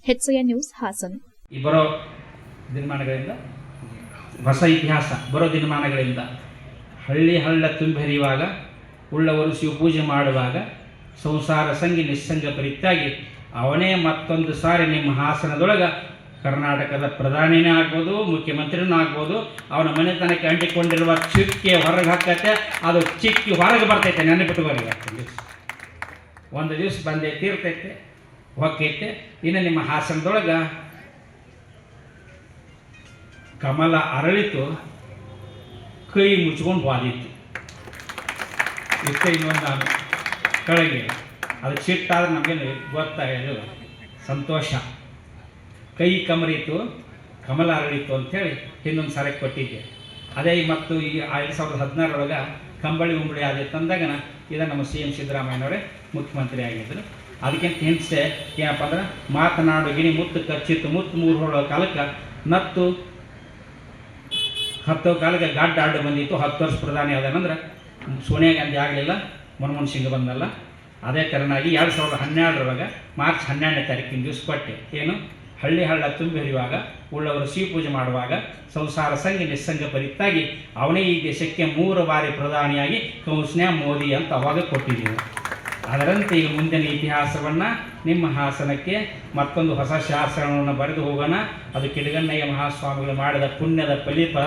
HCN news Hassan. ಬರೋ ದಿನಮಾನಗಳಿಂದ ಹೊಸ ಇತಿಹಾಸ, ಬರೋ ದಿನಮಾನಗಳಿಂದ ಹಳ್ಳಿ ಹಳ್ಳ ತುಂಬಿ ಹರಿಯುವಾಗ, ಉಳ್ಳವರು ಶಿವಪೂಜೆ ಮಾಡುವಾಗ ಸಂಸಾರ ಸಂಗಿ ನಿಸ್ಸಂಗ ಪರಿತ್ಯಾಗಿ ಅವನೇ ಮತ್ತೊಂದು ಸಾರಿ ನಿಮ್ಮ ಹಾಸನದೊಳಗೆ ಕರ್ನಾಟಕದ ಪ್ರಧಾನಿನೇ ಆಗ್ಬೋದು, ಮುಖ್ಯಮಂತ್ರಿನೂ ಆಗ್ಬೋದು. ಅವನ ಮನೆತನಕ್ಕೆ ಅಂಟಿಕೊಂಡಿರುವ ಚಿಕ್ಕಿ ಹೊರಗೆ ಹಾಕತ್ತೆ, ಅದು ಚಿಕ್ಕಿ ಹೊರಗೆ ಬರ್ತೈತೆ. ನೆನಪಿಟ್ಟುವರೆಗೆ ಒಂದು ದಿವಸ ಬಂದೇ ತೀರ್ತೈತೆ, ಹೊಕ್ಕೈತೆ. ಇನ್ನು ನಿಮ್ಮ ಹಾಸನದೊಳಗೆ ಕಮಲ ಅರಳಿತು, ಕೈ ಮುಚ್ಕೊಂಡು ಬಾದಿತ್ತು. ಇಷ್ಟೇ. ಇನ್ನೊಂದು ಕೆಳಗೆ ಅದು ಸಿಟ್ಟಾದ್ರೆ ನಮಗೇನು ಗೊತ್ತಾಗೋದು ಸಂತೋಷ. ಕೈ ಕಮರಿತು, ಕಮಲ ಅರಳಿತು ಅಂಥೇಳಿ ಇನ್ನೊಂದು ಸಾರಿ ಕೊಟ್ಟಿದ್ದೆ. ಅದೇ ಮತ್ತು ಈ 2016 ಕಂಬಳಿ ಉಂಬಳಿ ಆದಿತ್ತು ಅಂದಾಗ ಇದು ನಮ್ಮ CM ಸಿದ್ದರಾಮಯ್ಯನವರೇ ಮುಖ್ಯಮಂತ್ರಿ ಆಗಿದ್ದರು. ಅದಕ್ಕಿಂತ ಹಿಂಸೆ ಏನಪ್ಪ ಅಂದ್ರೆ, ಮಾತನಾಡು ಗಿಣಿ ಮುತ್ತು ಕಚ್ಚಿತ್ತು, ಮುತ್ತು 3 ಹೊಳ ಕಾಲಕ್ಕೆ ನತ್ತು 10 ಕಾಲಕ್ಕೆ ಗಡ್ಡ ಅಡ್ಡು ಬಂದಿತ್ತು. 10 ವರ್ಷ ಪ್ರಧಾನಿ ಆದನಂದ್ರೆ ಸೋನಿಯಾ ಗಾಂಧಿ ಆಗಲಿಲ್ಲ, ಮನಮೋಹನ್ ಸಿಂಗ್ ಬಂದಲ್ಲ, ಅದೇ ಥರನಾಗಿ 2012 ಮಾರ್ಚ್ 12ನೇ ತಾರೀಕಿನ ದಿವಸ ಕೊಟ್ಟೆ. ಏನು, ಹಳ್ಳಿ ಹಳ್ಳ ತುಂಬಿ ಹರಿಯುವಾಗ ಉಳ್ಳವರು ಸಿಹಿ ಪೂಜೆ ಮಾಡುವಾಗ ಸಂಸಾರ ಸಂಘ ನಿಸ್ಸಂಗ ಪರಿತ್ತಾಗಿ ಅವನೇ ಈ ದೇಶಕ್ಕೆ 3 ಬಾರಿ ಪ್ರಧಾನಿಯಾಗಿ ಕೌನ್ಸ್ನ್ಯಾ ಮೋದಿ ಅಂತ ಅವಾಗ ಕೊಟ್ಟಿದ್ದೀವಿ. ಅದರಂತೆ ಈಗ ಮುಂದಿನ ಇತಿಹಾಸವನ್ನು ನಿಮ್ಮ ಹಾಸನಕ್ಕೆ ಮತ್ತೊಂದು ಹೊಸ ಶಾಸನವನ್ನು ಬರೆದು ಹೋಗೋಣ. ಅದು ಕಿಡಿಗಣ್ಣಯ್ಯ ಮಹಾಸ್ವಾಮಿಗಳು ಮಾಡಿದ ಪುಣ್ಯದ ಫಲಿತ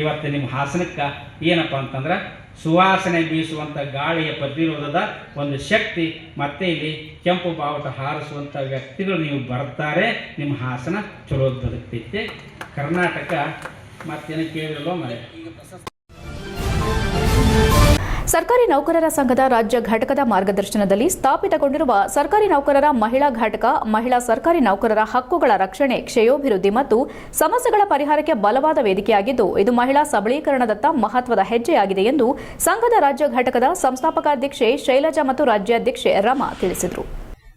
ಇವತ್ತು ನಿಮ್ಮ ಹಾಸನಕ್ಕೆ ಏನಪ್ಪ ಅಂತಂದ್ರೆ ಸುವಾಸನೆ ಬೀಸುವಂಥ ಗಾಳಿಯ ಪ್ರತಿರೋಧದ ಒಂದು ಶಕ್ತಿ, ಮತ್ತೆ ಇಲ್ಲಿ ಕೆಂಪು ಬಾವುಟ ಹಾರಿಸುವಂಥ ವ್ಯಕ್ತಿಗಳು ನೀವು ಬರ್ತಾರೆ. ನಿಮ್ಮ ಹಾಸನ ಚಲೋ ಬದುಕ್ತೈತೆ. ಕರ್ನಾಟಕ ಮತ್ತೇನು ಕೇಳಿರಲ್ವ ಮರೆ. ಸರ್ಕಾರಿ ನೌಕರರ ಸಂಘದ ರಾಜ್ಯ ಘಟಕದ ಮಾರ್ಗದರ್ಶನದಲ್ಲಿ ಸ್ಥಾಪಿತಗೊಂಡಿರುವ ಸರ್ಕಾರಿ ನೌಕರರ ಮಹಿಳಾ ಘಟಕ ಮಹಿಳಾ ಸರ್ಕಾರಿ ನೌಕರರ ಹಕ್ಕುಗಳ ರಕ್ಷಣೆ, ಕ್ಷೇಮಾಭಿವೃದ್ಧಿ ಮತ್ತು ಸಮಸ್ಯೆಗಳ ಪರಿಹಾರಕ್ಕೆ ಬಲವಾದ ವೇದಿಕೆಯಾಗಿದ್ದು, ಇದು ಮಹಿಳಾ ಸಬಲೀಕರಣದತ್ತ ಮಹತ್ವದ ಹೆಜ್ಜೆಯಾಗಿದೆ ಎಂದು ಸಂಘದ ರಾಜ್ಯ ಘಟಕದ ಸಂಸ್ಥಾಪಕಾಧ್ಯಕ್ಷೆ ಶೈಲಜಾ ಮತ್ತು ರಾಜ್ಯಾಧ್ಯಕ್ಷೆ ರಮಾ ತಿಳಿಸಿದರು.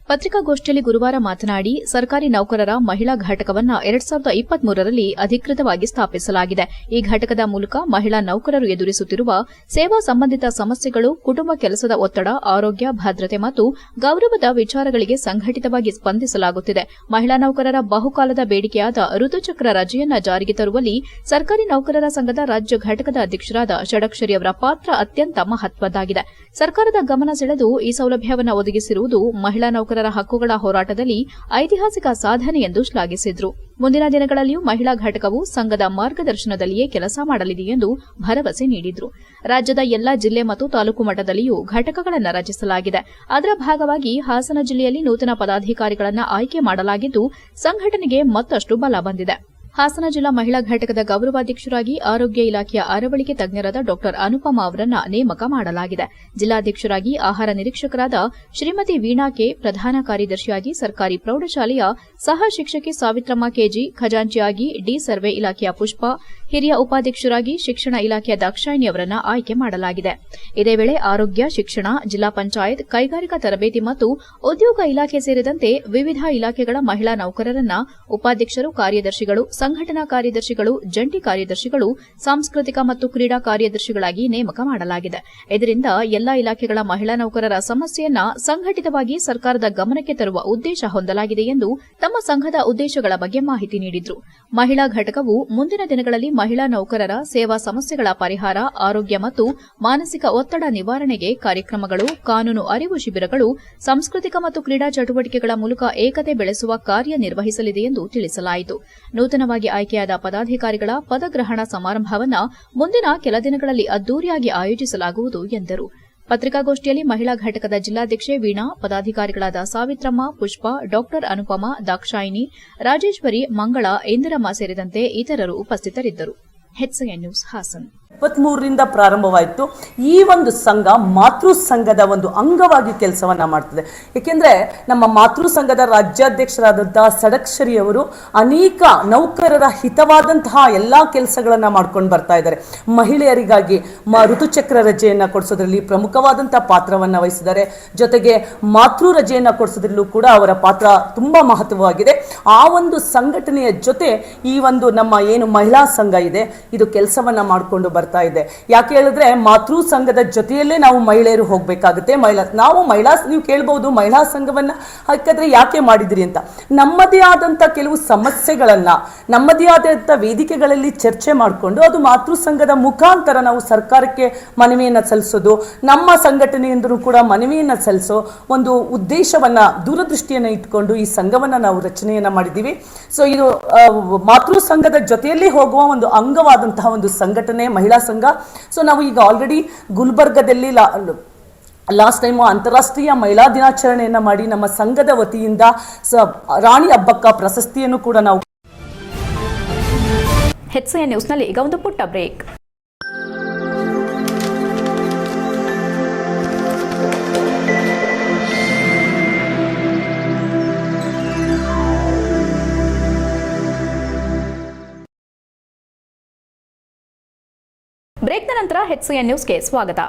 ಪತ್ರಿಕಾಗೋಷ್ಠಿಯಲ್ಲಿ ಗುರುವಾರ ಮಾತನಾಡಿ, ಸರ್ಕಾರಿ ನೌಕರರ ಮಹಿಳಾ ಘಟಕವನ್ನು 2023ರಲ್ಲಿ ಅಧಿಕೃತವಾಗಿ ಸ್ಥಾಪಿಸಲಾಗಿದೆ. ಈ ಘಟಕದ ಮೂಲಕ ಮಹಿಳಾ ನೌಕರರು ಎದುರಿಸುತ್ತಿರುವ ಸೇವಾ ಸಂಬಂಧಿತ ಸಮಸ್ಯೆಗಳು, ಕುಟುಂಬ ಕೆಲಸದ ಒತ್ತಡ, ಆರೋಗ್ಯ, ಭದ್ರತೆ ಮತ್ತು ಗೌರವದ ವಿಚಾರಗಳಿಗೆ ಸಂಘಟಿತವಾಗಿ ಸ್ಪಂದಿಸಲಾಗುತ್ತಿದೆ. ಮಹಿಳಾ ನೌಕರರ ಬಹುಕಾಲದ ಬೇಡಿಕೆಯಾದ ಋತುಚಕ್ರ ರಜೆಯನ್ನ ಜಾರಿಗೆ ತರುವಲ್ಲಿ ಸರ್ಕಾರಿ ನೌಕರರ ಸಂಘದ ರಾಜ್ಯ ಘಟಕದ ಅಧ್ಯಕ್ಷರಾದ ಷಡಕ್ಷರಿ ಅವರ ಪಾತ್ರ ಅತ್ಯಂತ ಮಹತ್ವದ್ದಾಗಿದೆ. ಸರ್ಕಾರದ ಗಮನ ಸೆಳೆದು ಈ ಸೌಲಭ್ಯವನ್ನು ಒದಗಿಸಿರುವುದು ಮಹಿಳಾ ನೌಕರರ ಹಕ್ಕುಗಳ ಹೋರಾಟದಲ್ಲಿ ಐತಿಹಾಸಿಕ ಸಾಧನೆ ಎಂದು ಶ್ಲಾಘಿಸಿದರು. ಮುಂದಿನ ದಿನಗಳಲ್ಲಿಯೂ ಮಹಿಳಾ ಘಟಕವು ಸಂಘದ ಮಾರ್ಗದರ್ಶನದಲ್ಲಿಯೇ ಕೆಲಸ ಮಾಡಲಿದೆ ಎಂದು ಭರವಸೆ ನೀಡಿದರು. ರಾಜ್ಯದ ಎಲ್ಲಾ ಜಿಲ್ಲೆ ಮತ್ತು ತಾಲೂಕು ಮಟ್ಟದಲ್ಲಿಯೂ ಘಟಕಗಳನ್ನು ರಚಿಸಲಾಗಿದೆ. ಅದರ ಭಾಗವಾಗಿ ಹಾಸನ ಜಿಲ್ಲೆಯಲ್ಲಿ ನೂತನ ಪದಾಧಿಕಾರಿಗಳನ್ನು ಆಯ್ಕೆ ಮಾಡಲಾಗಿದ್ದು, ಸಂಘಟನೆಗೆ ಮತ್ತಷ್ಟು ಬಲ ಬಂದಿದೆ. ಹಾಸನ ಜಿಲ್ಲಾ ಮಹಿಳಾ ಘಟಕದ ಗೌರವಾಧ್ಯಕ್ಷರಾಗಿ ಆರೋಗ್ಯ ಇಲಾಖೆಯ ಅರವಳಿಕೆ ತಜ್ಞರಾದ ಡಾ ಅನುಪಮಾ ಅವರನ್ನ ನೇಮಕ ಮಾಡಲಾಗಿದೆ. ಜಿಲ್ಲಾಧ್ಯಕ್ಷರಾಗಿ ಆಹಾರ ನಿರೀಕ್ಷಕರಾದ ಶ್ರೀಮತಿ ವೀಣಾ ಕೆ, ಪ್ರಧಾನ ಕಾರ್ಯದರ್ಶಿಯಾಗಿ ಸರ್ಕಾರಿ ಪ್ರೌಢಶಾಲೆಯ ಸಹ ಶಿಕ್ಷಕಿ ಸಾವಿತ್ರಮ್ಮ ಕೆಜಿ, ಖಜಾಂಚಿಯಾಗಿ ಡಿ ಸರ್ವೆ ಇಲಾಖೆಯ ಪುಷ್ಪ, ಹಿರಿಯ ಉಪಾಧ್ಯಕ್ಷರಾಗಿ ಶಿಕ್ಷಣ ಇಲಾಖೆಯ ದಾಕ್ಷಾಯಿಣಿ ಅವರನ್ನ ಆಯ್ಕೆ ಮಾಡಲಾಗಿದೆ. ಇದೇ ವೇಳೆ ಆರೋಗ್ಯ, ಶಿಕ್ಷಣ, ಜಿಲ್ಲಾ ಪಂಚಾಯತ್, ಕೈಗಾರಿಕಾ ತರಬೇತಿ ಮತ್ತು ಉದ್ಯೋಗ ಇಲಾಖೆ ಸೇರಿದಂತೆ ವಿವಿಧ ಇಲಾಖೆಗಳ ಮಹಿಳಾ ನೌಕರರನ್ನ ಉಪಾಧ್ಯಕ್ಷರು, ಕಾರ್ಯದರ್ಶಿಗಳು, ಸಂಘಟನಾ ಕಾರ್ಯದರ್ಶಿಗಳು, ಜಂಟಿ ಕಾರ್ಯದರ್ಶಿಗಳು, ಸಾಂಸ್ಕೃತಿಕ ಮತ್ತು ಕ್ರೀಡಾ ಕಾರ್ಯದರ್ಶಿಗಳಾಗಿ ನೇಮಕ ಮಾಡಲಾಗಿದೆ. ಇದರಿಂದ ಎಲ್ಲಾ ಇಲಾಖೆಗಳ ಮಹಿಳಾ ನೌಕರರ ಸಮಸ್ಯೆಯನ್ನ ಸಂಘಟಿತವಾಗಿ ಸರ್ಕಾರದ ಗಮನಕ್ಕೆ ತರುವ ಉದ್ದೇಶ ಹೊಂದಲಾಗಿದೆ ಎಂದು ತಮ್ಮ ಸಂಘದ ಉದ್ದೇಶಗಳ ಬಗ್ಗೆ ಮಾಹಿತಿ ನೀಡಿದರು. ಮಹಿಳಾ ಘಟಕವು ಮುಂದಿನ ದಿನಗಳಲ್ಲಿ ಮಹಿಳಾ ನೌಕರರ ಸೇವಾ ಸಮಸ್ಯೆಗಳ ಪರಿಹಾರ, ಆರೋಗ್ಯ ಮತ್ತು ಮಾನಸಿಕ ಒತ್ತಡ ನಿವಾರಣೆಗೆ ಕಾರ್ಯಕ್ರಮಗಳು, ಕಾನೂನು ಅರಿವು ಶಿಬಿರಗಳು, ಸಾಂಸ್ಕೃತಿಕ ಮತ್ತು ಕ್ರೀಡಾ ಚಟುವಟಿಕೆಗಳ ಮೂಲಕ ಏಕತೆ ಬೆಳೆಸುವ ಕಾರ್ಯನಿರ್ವಹಿಸಲಿದೆ ಎಂದು ತಿಳಿಸಲಾಯಿತು. ನೂತನವಾಗಿ ಆಯ್ಕೆಯಾದ ಪದಾಧಿಕಾರಿಗಳ ಪದಗ್ರಹಣ ಸಮಾರಂಭವನ್ನು ಮುಂದಿನ ಕೆಲ ದಿನಗಳಲ್ಲಿ ಅದ್ದೂರಿಯಾಗಿ ಆಯೋಜಿಸಲಾಗುವುದು ಎಂದರು. ಪತ್ರಿಕಾಗೋಷ್ಠಿಯಲ್ಲಿ ಮಹಿಳಾ ಘಟಕದ ಜಿಲ್ಲಾಧ್ಯಕ್ಷೆ ವೀಣಾ, ಪದಾಧಿಕಾರಿಗಳಾದ ಸಾವಿತ್ರಮ್ಮ, ಪುಷ್ಪ, ಡಾ ಅನುಪಮಾ, ದಾಕ್ಷಾಯಿಣಿ, ರಾಜೇಶ್ವರಿ, ಮಂಗಳ, ಇಂದಿರಮ್ಮ ಸೇರಿದಂತೆ ಇತರರು ಉಪಸ್ಥಿತರಿದ್ದರು. HCN news Haasan. 23ರಿಂದ ಪ್ರಾರಂಭವಾಯಿತು. ಈ ಒಂದು ಸಂಘ ಮಾತೃ ಸಂಘದ ಒಂದು ಅಂಗವಾಗಿ ಕೆಲಸವನ್ನ ಮಾಡ್ತದೆ. ಏಕೆಂದ್ರೆ ನಮ್ಮ ಮಾತೃ ಸಂಘದ ರಾಜ್ಯಾಧ್ಯಕ್ಷರಾದಂತಹ ಷಡಕ್ಷರಿ ಅವರು ಅನೇಕ ನೌಕರರ ಹಿತವಾದಂತಹ ಎಲ್ಲಾ ಕೆಲಸಗಳನ್ನ ಮಾಡ್ಕೊಂಡು ಬರ್ತಾ ಇದ್ದಾರೆ. ಮಹಿಳೆಯರಿಗಾಗಿ ಋತುಚಕ್ರ ರಜೆಯನ್ನ ಕೊಡಿಸೋದ್ರಲ್ಲಿ ಪ್ರಮುಖವಾದಂತಹ ಪಾತ್ರವನ್ನ ವಹಿಸಿದ್ದಾರೆ. ಜೊತೆಗೆ ಮಾತೃ ರಜೆಯನ್ನ ಕೊಡಿಸೋದ್ರಲ್ಲೂ ಕೂಡ ಅವರ ಪಾತ್ರ ತುಂಬಾ ಮಹತ್ವವಾಗಿದೆ. ಆ ಒಂದು ಸಂಘಟನೆಯ ಜೊತೆ ಈ ಒಂದು ನಮ್ಮ ಏನು ಮಹಿಳಾ ಸಂಘ ಇದೆ ಇದು ಕೆಲಸವನ್ನ ಮಾಡಿಕೊಂಡು ಬರ್ತಾ ಇದೆ. ಯಾಕೆ ಹೇಳಿದ್ರೆ ಮಾತೃ ಸಂಘದ ಜೊತೆಯಲ್ಲೇ ನಾವು ಮಹಿಳೆಯರು ಹೋಗ್ಬೇಕಾಗುತ್ತೆ. ನೀವು ಕೇಳಬಹುದು ಮಹಿಳಾ ಸಂಘವನ್ನ ಹಾಗಾದ್ರೆ ಯಾಕೆ ಮಾಡಿದ್ರಿ ಅಂತ. ನಮ್ಮದೇ ಆದಂತ ಕೆಲವು ಸಮಸ್ಯೆಗಳನ್ನ ನಮ್ಮದೇ ಆದಂತ ವೇದಿಕೆಗಳಲ್ಲಿ ಚರ್ಚೆ ಮಾಡಿಕೊಂಡು ಅದು ಮಾತೃ ಸಂಘದ ಮುಖಾಂತರ ನಾವು ಸರ್ಕಾರಕ್ಕೆ ಮನವಿಯನ್ನ ಸಲ್ಲಿಸೋದು, ನಮ್ಮ ಸಂಘಟನೆಯಿಂದಲೂ ಕೂಡ ಮನವಿಯನ್ನ ಸಲ್ಲಿಸೋ ಒಂದು ಉದ್ದೇಶವನ್ನ, ದೂರದೃಷ್ಟಿಯನ್ನ ಇಟ್ಕೊಂಡು ಈ ಸಂಘವನ್ನ ನಾವು ರಚನೆಯನ್ನ ಮಾಡಿದ್ದೀವಿ. ಸೊ ಇದು ಮಾತೃ ಸಂಘದ ಜೊತೆಯಲ್ಲಿ ಹೋಗುವ ಒಂದು ಅಂಗವಾದಂತಹ ಒಂದು ಸಂಘಟನೆ ಮಹಿಳಾ ಸಂಘ. ಸೊ ನಾವು ಈಗ ಆಲ್ರೆಡಿ ಗುಲ್ಬರ್ಗದಲ್ಲಿ ಲಾಸ್ಟ್ ಟೈಮ್ ಅಂತಾರಾಷ್ಟ್ರೀಯ ಮಹಿಳಾ ದಿನಾಚರಣೆಯನ್ನ ಮಾಡಿ ನಮ್ಮ ಸಂಘದ ವತಿಯಿಂದ ರಾಣಿ ಅಬ್ಬಕ್ಕ ಪ್ರಶಸ್ತಿಯನ್ನು ಕೂಡ ನಾವು. HCN ನ್ಯೂಸ್ನಲ್ಲಿ ಈಗ ಒಂದು ಪುಟ್ಟ ಬ್ರೇಕ್. ಬ್ರೇಕ್ನ ನಂತರ HCN ನ್ಯೂಸ್ಗೆ ಸ್ವಾಗತ.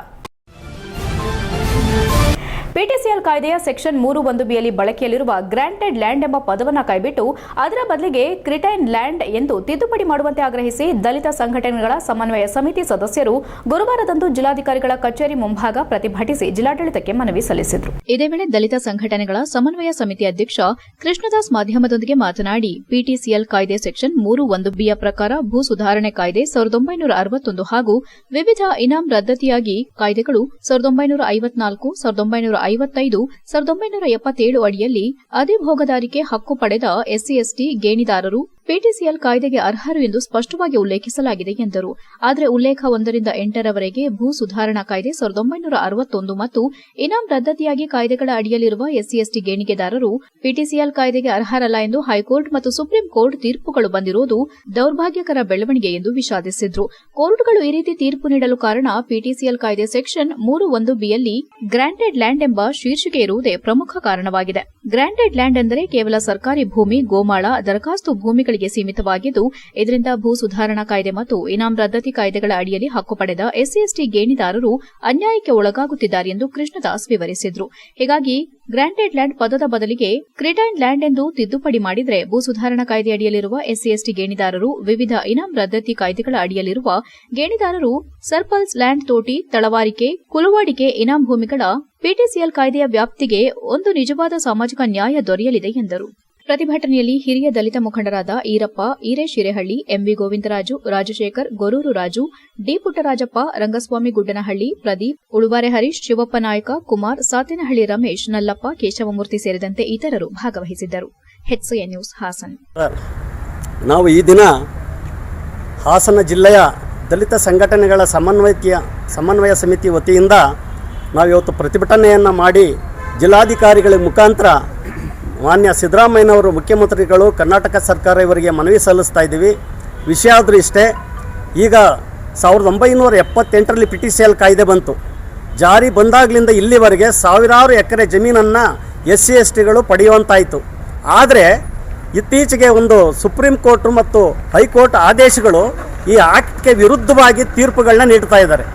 ಪಿಟಿಸಿಎಲ್ ಕಾಯ್ದೆಯ ಸೆಕ್ಷನ್ 3(1)ಬಿಯಲ್ಲಿ ಬಳಕೆಯಲ್ಲಿರುವ ಗ್ರಾಂಟೆಡ್ ಲ್ಯಾಂಡ್ ಎಂಬ ಪದವನ್ನು ಕೈಬಿಟ್ಟು ಅದರ ಬದಲಿಗೆ ಕ್ರಿಟೈನ್ ಲ್ಯಾಂಡ್ ಎಂದು ತಿದ್ದುಪಡಿ ಮಾಡುವಂತೆ ಆಗ್ರಹಿಸಿ ದಲಿತ ಸಂಘಟನೆಗಳ ಸಮನ್ವಯ ಸಮಿತಿ ಸದಸ್ಯರು ಗುರುವಾರದಂದು ಜಿಲ್ಲಾಧಿಕಾರಿಗಳ ಕಚೇರಿ ಮುಂಭಾಗ ಪ್ರತಿಭಟಿಸಿ ಜಿಲ್ಲಾಡಳಿತಕ್ಕೆ ಮನವಿ ಸಲ್ಲಿಸಿದರು. ಇದೇ ವೇಳೆ ದಲಿತ ಸಂಘಟನೆಗಳ ಸಮನ್ವಯ ಸಮಿತಿ ಅಧ್ಯಕ್ಷ ಕೃಷ್ಣದಾಸ್ ಮಾಧ್ಯಮದೊಂದಿಗೆ ಮಾತನಾಡಿ, ಪಿಟಿಸಿಎಲ್ ಕಾಯ್ದೆ ಸೆಕ್ಷನ್ 3(1)ಬಿಯ ಪ್ರಕಾರ ಭೂ ಸುಧಾರಣೆ ಕಾಯ್ದೆ 1961 ಹಾಗೂ ವಿವಿಧ ಇನಾಂ ರದ್ದತಿಯಾಗಿ ಕಾಯ್ದೆಗಳು 1954, 1955, 1977 ಅಡಿಯಲ್ಲಿ ಅಧಿಭೋಗದಾರಿಕೆ ಹಕ್ಕು ಪಡೆದ ಎಸ್ಸಿ/ಎಸ್ಟಿ ಗೇಣಿದಾರರು ಪಿಟಿಸಿಎಲ್ ಕಾಯ್ದೆಗೆ ಅರ್ಹರು ಎಂದು ಸ್ಪಷ್ಟವಾಗಿ ಉಲ್ಲೇಖಿಸಲಾಗಿದೆ ಎಂದರು. ಆದರೆ ಉಲ್ಲೇಖ 1ರಿಂದ 8ರವರೆಗೆ ಭೂ ಸುಧಾರಣಾ ಕಾಯ್ದೆ 1961 ಮತ್ತು ಇನಾಂ ರದ್ದತಿಯಾಗಿ ಕಾಯ್ದೆಗಳ ಅಡಿಯಲ್ಲಿರುವ ಎಸ್ಸಿ/ಎಸ್ಟಿ ಗೇಣಿಗೆದಾರರು ಪಿಟಿಸಿಎಲ್ ಕಾಯ್ದೆಗೆ ಅರ್ಹರಲ್ಲ ಎಂದು ಹೈಕೋರ್ಟ್ ಮತ್ತು ಸುಪ್ರೀಂ ಕೋರ್ಟ್ ತೀರ್ಪುಗಳು ಬಂದಿರುವುದು ದೌರ್ಭಾಗ್ಯಕರ ಬೆಳವಣಿಗೆ ಎಂದು ವಿಷಾದಿಸಿದ್ರು. ಕೋರ್ಟ್ಗಳು ಈ ರೀತಿ ತೀರ್ಪು ನೀಡಲು ಕಾರಣ ಪಿಟಿಸಿಎಲ್ ಕಾಯ್ದೆ ಸೆಕ್ಷನ್ 3(1)ಬಿಯಲ್ಲಿ ಗ್ರಾಂಟೆಡ್ ಲ್ಯಾಂಡ್ ಎಂಬ ಶೀರ್ಷಿಕೆ ಇರುವುದೇ ಪ್ರಮುಖ ಕಾರಣವಾಗಿದೆ. ಗ್ರಾಂಟೆಡ್ ಲ್ಯಾಂಡ್ ಎಂದರೆ ಕೇವಲ ಸರ್ಕಾರಿ ಭೂಮಿ, ಗೋಮಾಳ, ದರಖಾಸ್ತು ಭೂಮಿಗಳಿಗೆ ಸೀಮಿತವಾಗಿದ್ದು, ಇದರಿಂದ ಭೂ ಸುಧಾರಣಾ ಕಾಯ್ದೆ ಮತ್ತು ಇನಾಂ ರದ್ದತಿ ಕಾಯ್ದೆಗಳ ಅಡಿಯಲ್ಲಿ ಹಕ್ಕು ಪಡೆದ ಎಸ್ಸಿ/ಎಸ್ಟಿ ಗೇಣಿದಾರರು ಅನ್ಯಾಯಕ್ಕೆ ಒಳಗಾಗುತ್ತಿದ್ದಾರೆ ಎಂದು ಕೃಷ್ಣದಾಸ್ ವಿವರಿಸಿದರು. ಹೀಗಾಗಿ ಗ್ರಾಂಟೆಡ್ ಲ್ಯಾಂಡ್ ಪದದ ಬದಲಿಗೆ ಕ್ರಿಟೈನ್ ಲ್ಯಾಂಡ್ ಎಂದು ತಿದ್ದುಪಡಿ ಮಾಡಿದರೆ ಭೂ ಸುಧಾರಣಾ ಕಾಯ್ದೆ ಅಡಿಯಲ್ಲಿರುವ ಎಸ್ಸಿ/ಎಸ್ಟಿ ಗೇಣಿದಾರರು, ವಿವಿಧ ಇನಾಂ ರದ್ದತಿ ಕಾಯ್ದೆಗಳ ಅಡಿಯಲ್ಲಿರುವ ಗೇಣಿದಾರರು, ಸರ್ಪಲ್ಸ್ ಲ್ಯಾಂಡ್, ತೋಟಿ, ತಳವಾರಿಕೆ, ಕುಲುವಾಡಿಕೆ ಇನಾಂ ಭೂಮಿಗಳ ಪಿಟಿಸಿಎಲ್ ಕಾಯ್ದೆಯ ವ್ಯಾಪ್ತಿಗೆ ಒಂದು ನಿಜವಾದ ಸಾಮಾಜಿಕ ನ್ಯಾಯ ದೊರೆಯಲಿದೆ ಎಂದರು. ಪ್ರತಿಭಟನೆಯಲ್ಲಿ ಹಿರಿಯ ದಲಿತ ಮುಖಂಡರಾದ ಈರಪ್ಪ, ಈರೇಶ್ ಹಿರೇಹಳ್ಳಿ, ಎಂವಿ ಗೋವಿಂದರಾಜು, ರಾಜಶೇಖರ್, ಗೊರೂರು ರಾಜು, ಡಿ ಪುಟ್ಟರಾಜಪ್ಪ, ರಂಗಸ್ವಾಮಿ ಗುಡ್ಡನಹಳ್ಳಿ, ಪ್ರದೀಪ್, ಉಳುವಾರೆ ಹರೀಶ್, ಶಿವಪ್ಪ ನಾಯಕ, ಕುಮಾರ್, ಸಾತೇನಹಳ್ಳಿ ರಮೇಶ್, ನಲ್ಲಪ್ಪ, ಕೇಶವಮೂರ್ತಿ ಸೇರಿದಂತೆ ಇತರರು ಭಾಗವಹಿಸಿದ್ದರು. HCN news Hassan. ನಾವು ಈ ದಿನ ಹಾಸನ ಜಿಲ್ಲೆಯ ದಲಿತ ಸಂಘಟನೆಗಳ ಸಮನ್ವಯ ಸಮಿತಿ ವತಿಯಿಂದ ನಾವಿವತ್ತು ಪ್ರತಿಭಟನೆಯನ್ನು ಮಾಡಿ ಜಿಲ್ಲಾಧಿಕಾರಿಗಳ ಮುಖಾಂತರ ಮಾನ್ಯ ಸಿದ್ದರಾಮಯ್ಯನವರು ಮುಖ್ಯಮಂತ್ರಿಗಳು, ಕರ್ನಾಟಕ ಸರ್ಕಾರ ಇವರಿಗೆ ಮನವಿ ಸಲ್ಲಿಸ್ತಾ ಇದ್ದೀವಿ. ವಿಷಯ ಆದರೂ ಇಷ್ಟೇ, ಈಗ 1978ರಲ್ಲಿ ಪಿಟಿಸಿಎಲ್ ಕಾಯ್ದೆ ಬಂತು. ಜಾರಿ ಬಂದಾಗಲಿಂದ ಇಲ್ಲಿವರೆಗೆ ಸಾವಿರಾರು ಎಕರೆ ಜಮೀನನ್ನು ಎಸ್ಸಿ/ಎಸ್ಟಿಗಳು ಪಡೆಯುವಂತಾಯಿತು. ಆದರೆ ಇತ್ತೀಚೆಗೆ ಒಂದು ಸುಪ್ರೀಂ ಕೋರ್ಟ್ ಮತ್ತು ಹೈಕೋರ್ಟ್ ಆದೇಶಗಳು ಈ ಆಕ್ಟ್ಗೆ ವಿರುದ್ಧವಾಗಿ ತೀರ್ಪುಗಳನ್ನ ನೀಡ್ತಾ ಇದ್ದಾರೆ.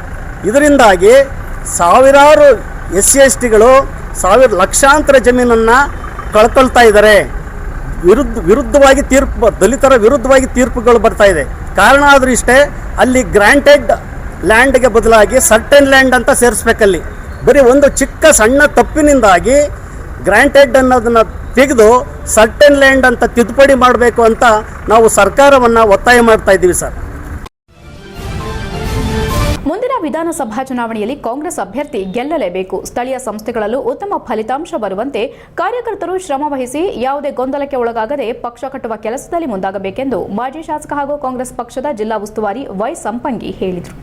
ಇದರಿಂದಾಗಿ ಸಾವಿರಾರು ಎಸ್ಸಿ/ಎಸ್ಟಿಗಳು ಲಕ್ಷಾಂತರ ಜಮೀನನ್ನು ಕಳ್ಕೊಳ್ತಾ ಇದ್ದಾರೆ. ವಿರುದ್ಧವಾಗಿ ದಲಿತರ ವಿರುದ್ಧವಾಗಿ ತೀರ್ಪುಗಳು ಬರ್ತಾ ಇದೆ. ಕಾರಣ ಆದರೂ ಇಷ್ಟೇ, ಅಲ್ಲಿ ಗ್ರಾಂಟೆಡ್ ಲ್ಯಾಂಡ್ಗೆ ಬದಲಾಗಿ ಸರ್ಟೆನ್ ಲ್ಯಾಂಡ್ ಅಂತ ಸೇರಿಸ್ಬೇಕಲ್ಲಿ. ಬರೀ ಒಂದು ಚಿಕ್ಕ ಸಣ್ಣ ತಪ್ಪಿನಿಂದಾಗಿ ಗ್ರಾಂಟೆಡ್ ಅನ್ನೋದನ್ನು ತೆಗೆದು ಸರ್ಟೆನ್ ಲ್ಯಾಂಡ್ ಅಂತ ತಿದ್ದುಪಡಿ ಮಾಡಬೇಕು ಅಂತ ನಾವು ಸರ್ಕಾರವನ್ನು ಒತ್ತಾಯ ಮಾಡ್ತಾ ಇದ್ದೀವಿ ಸರ್. ಮುಂದಿನ ವಿಧಾನಸಭಾ ಚುನಾವಣೆಯಲ್ಲಿ ಕಾಂಗ್ರೆಸ್ ಅಭ್ಯರ್ಥಿ ಗೆಲ್ಲಲೇಬೇಕು. ಸ್ಥಳೀಯ ಸಂಸ್ಥೆಗಳಲ್ಲೂ ಉತ್ತಮ ಫಲಿತಾಂಶ ಬರುವಂತೆ ಕಾರ್ಯಕರ್ತರು ಶ್ರಮ ವಹಿಸಿ ಯಾವುದೇ ಗೊಂದಲಕ್ಕೆ ಒಳಗಾಗದೆ ಪಕ್ಷ ಕಟ್ಟುವ ಕೆಲಸದಲ್ಲಿ ಮುಂದಾಗಬೇಕೆಂದು ಮಾಜಿ ಶಾಸಕ ಹಾಗೂ ಕಾಂಗ್ರೆಸ್ ಪಕ್ಷದ ಜಿಲ್ಲಾ ಉಸ್ತುವಾರಿ ವೈ ಸಂಪಂಗಿ ಹೇಳಿದರು.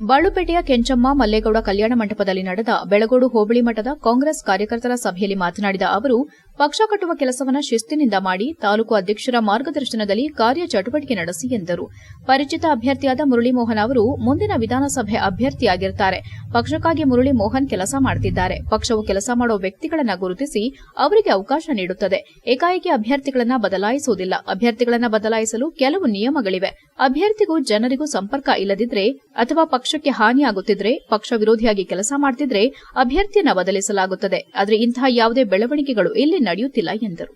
ಬಾಳುಪೇಟೆಯ ಕೆಂಚಮ್ಮ ಮಲ್ಲೇಗೌಡ ಕಲ್ಯಾಣ ಮಂಟಪದಲ್ಲಿ ನಡೆದ ಬೆಳಗೋಡು ಹೋಬಳಿ ಮಟ್ಟದ ಕಾಂಗ್ರೆಸ್ ಕಾರ್ಯಕರ್ತರ ಸಭೆಯಲ್ಲಿ ಮಾತನಾಡಿದ ಅವರು, ಪಕ್ಷ ಕಟ್ಟುವ ಕೆಲಸವನ್ನು ಶಿಸ್ತಿನಿಂದ ಮಾಡಿ ತಾಲೂಕು ಅಧ್ಯಕ್ಷರ ಮಾರ್ಗದರ್ಶನದಲ್ಲಿ ಕಾರ್ಯಚಟುವಟಿಕೆ ನಡೆಸಿ ಎಂದರು. ಪರಿಚಿತ ಅಭ್ಯರ್ಥಿಯಾದ ಮುರಳಿ ಮೋಹನ್ ಅವರು ಮುಂದಿನ ವಿಧಾನಸಭೆ ಅಭ್ಯರ್ಥಿಯಾಗಿರುತ್ತಾರೆ. ಪಕ್ಷಕ್ಕಾಗಿ ಮುರಳಿ ಮೋಹನ್ ಕೆಲಸ ಮಾಡುತ್ತಿದ್ದಾರೆ. ಪಕ್ಷವು ಕೆಲಸ ಮಾಡುವ ವ್ಯಕ್ತಿಗಳನ್ನು ಗುರುತಿಸಿ ಅವರಿಗೆ ಅವಕಾಶ ನೀಡುತ್ತದೆ. ಏಕಾಏಕಿ ಅಭ್ಯರ್ಥಿಗಳನ್ನು ಬದಲಾಯಿಸುವುದಿಲ್ಲ. ಅಭ್ಯರ್ಥಿಗಳನ್ನು ಬದಲಾಯಿಸಲು ಕೆಲವು ನಿಯಮಗಳಿವೆ. ಅಭ್ಯರ್ಥಿಗೂ ಜನರಿಗೂ ಸಂಪರ್ಕ ಇಲ್ಲದಿದ್ರೆ ಅಥವಾ ಪಕ್ಷಕ್ಕೆ ಹಾನಿಯಾಗುತ್ತಿದ್ರೆ, ಪಕ್ಷ ವಿರೋಧಿಯಾಗಿ ಕೆಲಸ ಮಾಡುತ್ತಿದ್ರೆ ಅಭ್ಯರ್ಥಿಯನ್ನ ಬದಲಿಸಲಾಗುತ್ತದೆ. ಆದರೆ ಇಂತಹ ಯಾವುದೇ ಬೆಳವಣಿಗೆಗಳು ಇಲ್ಲಿ ನಡೆಯುತ್ತಿಲ್ಲ ಎಂದರು.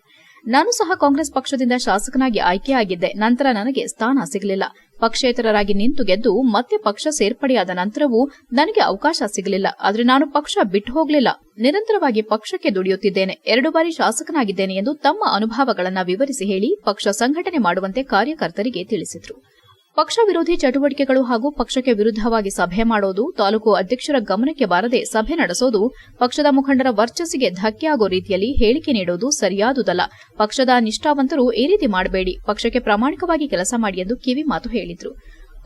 ನಾನು ಸಹ ಕಾಂಗ್ರೆಸ್ ಪಕ್ಷದಿಂದ ಶಾಸಕನಾಗಿ ಆಯ್ಕೆಯಾಗಿದ್ದೆ. ನಂತರ ನನಗೆ ಸ್ಥಾನ ಸಿಗಲಿಲ್ಲ. ಪಕ್ಷೇತರರಾಗಿ ನಿಂತು ಗೆದ್ದು ಮತ್ತೆ ಪಕ್ಷ ಸೇರ್ಪಡೆಯಾದ ನಂತರವೂ ನನಗೆ ಅವಕಾಶ ಸಿಗಲಿಲ್ಲ. ಆದರೆ ನಾನು ಪಕ್ಷ ಬಿಟ್ಟು ಹೋಗಲಿಲ್ಲ. ನಿರಂತರವಾಗಿ ಪಕ್ಷಕ್ಕೆ ದುಡಿಯುತ್ತಿದ್ದೇನೆ. 2 ಬಾರಿ ಶಾಸಕನಾಗಿದ್ದೇನೆ ಎಂದು ತಮ್ಮ ಅನುಭವಗಳನ್ನು ವಿವರಿಸಿ ಹೇಳಿ ಪಕ್ಷ ಸಂಘಟನೆ ಮಾಡುವಂತೆ ಕಾರ್ಯಕರ್ತರಿಗೆ ತಿಳಿಸಿದರು. ಪಕ್ಷ ವಿರೋಧಿ ಚಟುವಟಿಕೆಗಳು ಹಾಗೂ ಪಕ್ಷಕ್ಕೆ ವಿರುದ್ಧವಾಗಿ ಸಭೆ ಮಾಡೋದು, ತಾಲೂಕು ಅಧ್ಯಕ್ಷರ ಗಮನಕ್ಕೆ ಬಾರದೆ ಸಭೆ ನಡೆಸೋದು, ಪಕ್ಷದ ಮುಖಂಡರ ವರ್ಚಸ್ಸಿಗೆ ಧಕ್ಕೆಯಾಗೋ ರೀತಿಯಲ್ಲಿ ಹೇಳಿಕೆ ನೀಡೋದು ಸರಿಯಾದುದಲ್ಲ. ಪಕ್ಷದ ನಿಷ್ಠಾವಂತರು ಈ ರೀತಿ ಮಾಡಬೇಡಿ. ಪಕ್ಷಕ್ಕೆ ಪ್ರಾಮಾಣಿಕವಾಗಿ ಕೆಲಸ ಮಾಡಿ ಎಂದು ಕಿವಿ ಮಾತು ಹೇಳಿದರು.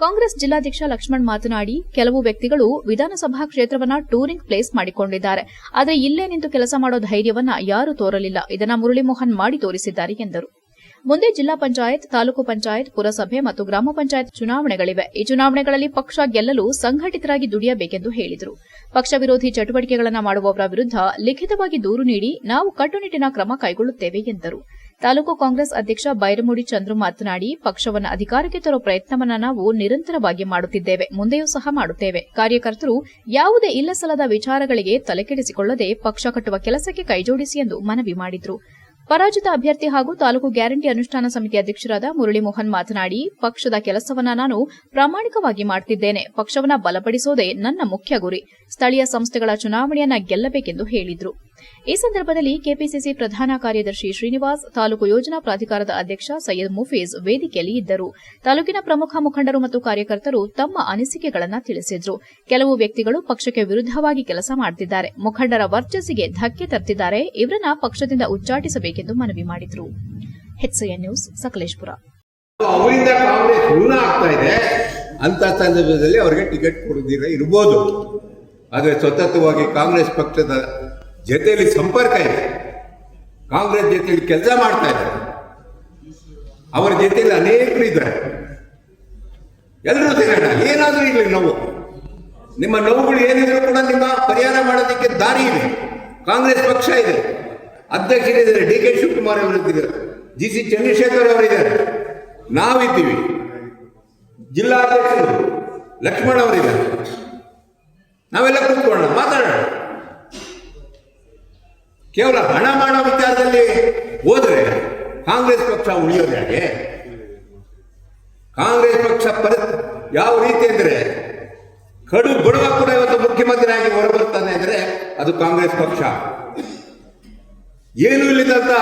ಕಾಂಗ್ರೆಸ್ ಜಿಲ್ಲಾಧ್ಯಕ್ಷ ಲಕ್ಷ್ಮಣ್ ಮಾತನಾಡಿ, ಕೆಲವು ವ್ಯಕ್ತಿಗಳು ವಿಧಾನಸಭಾ ಕ್ಷೇತ್ರವನ್ನ ಟೂರಿಂಗ್ ಪ್ಲೇಸ್ ಮಾಡಿಕೊಂಡಿದ್ದಾರೆ. ಆದರೆ ಇಲ್ಲೇ ನಿಂತು ಕೆಲಸ ಮಾಡೋ ಧೈರ್ಯವನ್ನ ಯಾರೂ ತೋರಲಿಲ್ಲ. ಇದನ್ನ ಮುರಳಿ ಮೋಹನ್ ಮಾಡಿ ತೋರಿಸಿದ್ದಾರೆ ಎಂದರು. ಮುಂದೆ ಜಿಲ್ಲಾ ಪಂಚಾಯತ್, ತಾಲೂಕು ಪಂಚಾಯತ್, ಪುರಸಭೆ ಮತ್ತು ಗ್ರಾಮ ಪಂಚಾಯತ್ ಚುನಾವಣೆಗಳಿವೆ. ಈ ಚುನಾವಣೆಗಳಲ್ಲಿ ಪಕ್ಷ ಗೆಲ್ಲಲು ಸಂಘಟಿತರಾಗಿ ದುಡಿಯಬೇಕೆಂದು ಹೇಳಿದರು. ಪಕ್ಷ ವಿರೋಧಿ ಚಟುವಟಿಕೆಗಳನ್ನು ಮಾಡುವವರ ವಿರುದ್ಧ ಲಿಖಿತವಾಗಿ ದೂರು ನೀಡಿ ನಾವು ಕಟ್ಟುನಿಟ್ಟಿನ ಕ್ರಮ ಕೈಗೊಳ್ಳುತ್ತೇವೆ ಎಂದರು. ತಾಲೂಕು ಕಾಂಗ್ರೆಸ್ ಅಧ್ಯಕ್ಷ ಬೈರಮುಡಿ ಚಂದ್ರು ಮಾತನಾಡಿ, ಪಕ್ಷವನ್ನು ಅಧಿಕಾರಕ್ಕೆ ತರೋ ಪ್ರಯತ್ನವನ್ನ ನಾವು ನಿರಂತರವಾಗಿ ಮಾಡುತ್ತಿದ್ದೇವೆ, ಮುಂದೆಯೂ ಸಹ ಮಾಡುತ್ತೇವೆ. ಕಾರ್ಯಕರ್ತರು ಯಾವುದೇ ಇಲ್ಲಸಲ್ಲದ ವಿಚಾರಗಳಿಗೆ ತಲೆಕೆಡಿಸಿಕೊಳ್ಳದೆ ಪಕ್ಷ ಕಟ್ಟುವ ಕೆಲಸಕ್ಕೆ ಕೈಜೋಡಿಸಿ ಎಂದು ಮನವಿ ಮಾಡಿದರು. ಪರಾಜಿತ ಅಭ್ಯರ್ಥಿ ಹಾಗೂ ತಾಲೂಕು ಗ್ಯಾರಂಟಿ ಅನುಷ್ಠಾನ ಸಮಿತಿ ಅಧ್ಯಕ್ಷರಾದ ಮುರಳಿ ಮೋಹನ್ ಮಾತನಾಡಿ, ಪಕ್ಷದ ಕೆಲಸವನ್ನ ನಾನು ಪ್ರಾಮಾಣಿಕವಾಗಿ ಮಾಡುತ್ತಿದ್ದೇನೆ. ಪಕ್ಷವನ್ನ ಬಲಪಡಿಸುವುದೇ ನನ್ನ ಮುಖ್ಯ ಗುರಿ. ಸ್ಥಳೀಯ ಸಂಸ್ಥೆಗಳ ಚುನಾವಣೆಯನ್ನ ಗೆಲ್ಲಬೇಕೆಂದು ಹೇಳಿದರು. ಈ ಸಂದರ್ಭದಲ್ಲಿ ಕೆಪಿಸಿಸಿ ಪ್ರಧಾನ ಕಾರ್ಯದರ್ಶಿ ಶ್ರೀನಿವಾಸ್, ತಾಲೂಕು ಯೋಜನಾ ಪ್ರಾಧಿಕಾರದ ಅಧ್ಯಕ್ಷ ಸೈಯದ್ ಮುಫೀಜ್ ವೇದಿಕೆಯಲ್ಲಿ ಇದ್ದರು. ತಾಲೂಕಿನ ಪ್ರಮುಖ ಮುಖಂಡರು ಮತ್ತು ಕಾರ್ಯಕರ್ತರು ತಮ್ಮ ಅನಿಸಿಕೆಗಳನ್ನು ತಿಳಿಸಿದರು. ಕೆಲವು ವ್ಯಕ್ತಿಗಳು ಪಕ್ಷಕ್ಕೆ ವಿರುದ್ದವಾಗಿ ಕೆಲಸ ಮಾಡುತ್ತಿದ್ದಾರೆ, ಮುಖಂಡರ ವರ್ಚಸ್ಸಿಗೆ ಧಕ್ಕೆ ತರುತ್ತಿದ್ದಾರೆ, ಇವರನ್ನ ಪಕ್ಷದಿಂದ ಉಚ್ಚಾಟಿಸಬೇಕೆಂದು ಮನವಿ ಮಾಡಿದರು. HCN news, Sakleshpur. ಅವರಿಂದ ಕಾಂಗ್ರೆಸ್ ಋಣ ಆಗ್ತಾ ಇದೆ ಅಂತ ಸಂದರ್ಭದಲ್ಲಿ ಅವರಿಗೆ ಟಿಕೆಟ್ ಕೊಡದಿರ ಇರಬಹುದು. ಆದರೆ ಸತತವಾಗಿ ಕಾಂಗ್ರೆಸ್ ಪಕ್ಷದ ಜೊತೆಯಲ್ಲಿ ಸಂಪರ್ಕ ಇದೆ, ಕಾಂಗ್ರೆಸ್ ಜೊತೆಯಲ್ಲಿ ಕೆಲಸ ಮಾಡ್ತಾ ಇದ್ದಾರೆ, ಅವರ ಜೊತೆಯಲ್ಲಿ ಅನೇಕರು ಇದ್ದಾರೆ. ಎಲ್ಲರೂ ಸೇರೋಣ, ಏನಾದರೂ ಇರಲಿ ನೋವು, ನಿಮ್ಮ ನೋವುಗಳು ಏನಿದ್ರು ಕೂಡ ನಿಮ್ಮ ಪರಿಹಾರ ಮಾಡೋದಕ್ಕೆ ದಾರಿ ಇದೆ. ಕಾಂಗ್ರೆಸ್ ಪಕ್ಷ ಇದೆ, ಅಧ್ಯಕ್ಷರಿದ್ದಾರೆ, DK ಶಿವಕುಮಾರ್ ಅವರಿದ್ದಾರೆ, GC ಚಂದ್ರಶೇಖರ್ ಅವರಿದ್ದಾರೆ, ನಾವಿದ್ದೀವಿ, ಜಿಲ್ಲಾಧ್ಯಕ್ಷರು ಲಕ್ಷ್ಮಣ್ ಅವರಿದ್ದಾರೆ. ನಾವೆಲ್ಲ ಕೂತ್ಕೊಳ್ಳೋಣ, ಮಾತಾಡೋಣ. ಕೇವಲ ಹಣ ಮಾಡೋ ವಿಚಾರದಲ್ಲಿ ಹೋದ್ರೆ ಕಾಂಗ್ರೆಸ್ ಪಕ್ಷ ಉಳಿಯೋದು ಹೇಗೆ? ಕಾಂಗ್ರೆಸ್ ಪಕ್ಷ ಯಾವ ರೀತಿ ಅಂದ್ರೆ ಕಡು ಬಡವ ಕೂಡ ಇವತ್ತು ಮುಖ್ಯಮಂತ್ರಿಯಾಗಿ ಹೊರಬರ್ತಾನೆ ಅಂದ್ರೆ ಅದು ಕಾಂಗ್ರೆಸ್ ಪಕ್ಷ. ಏನೂ ಇಲ್ಲದಂತ,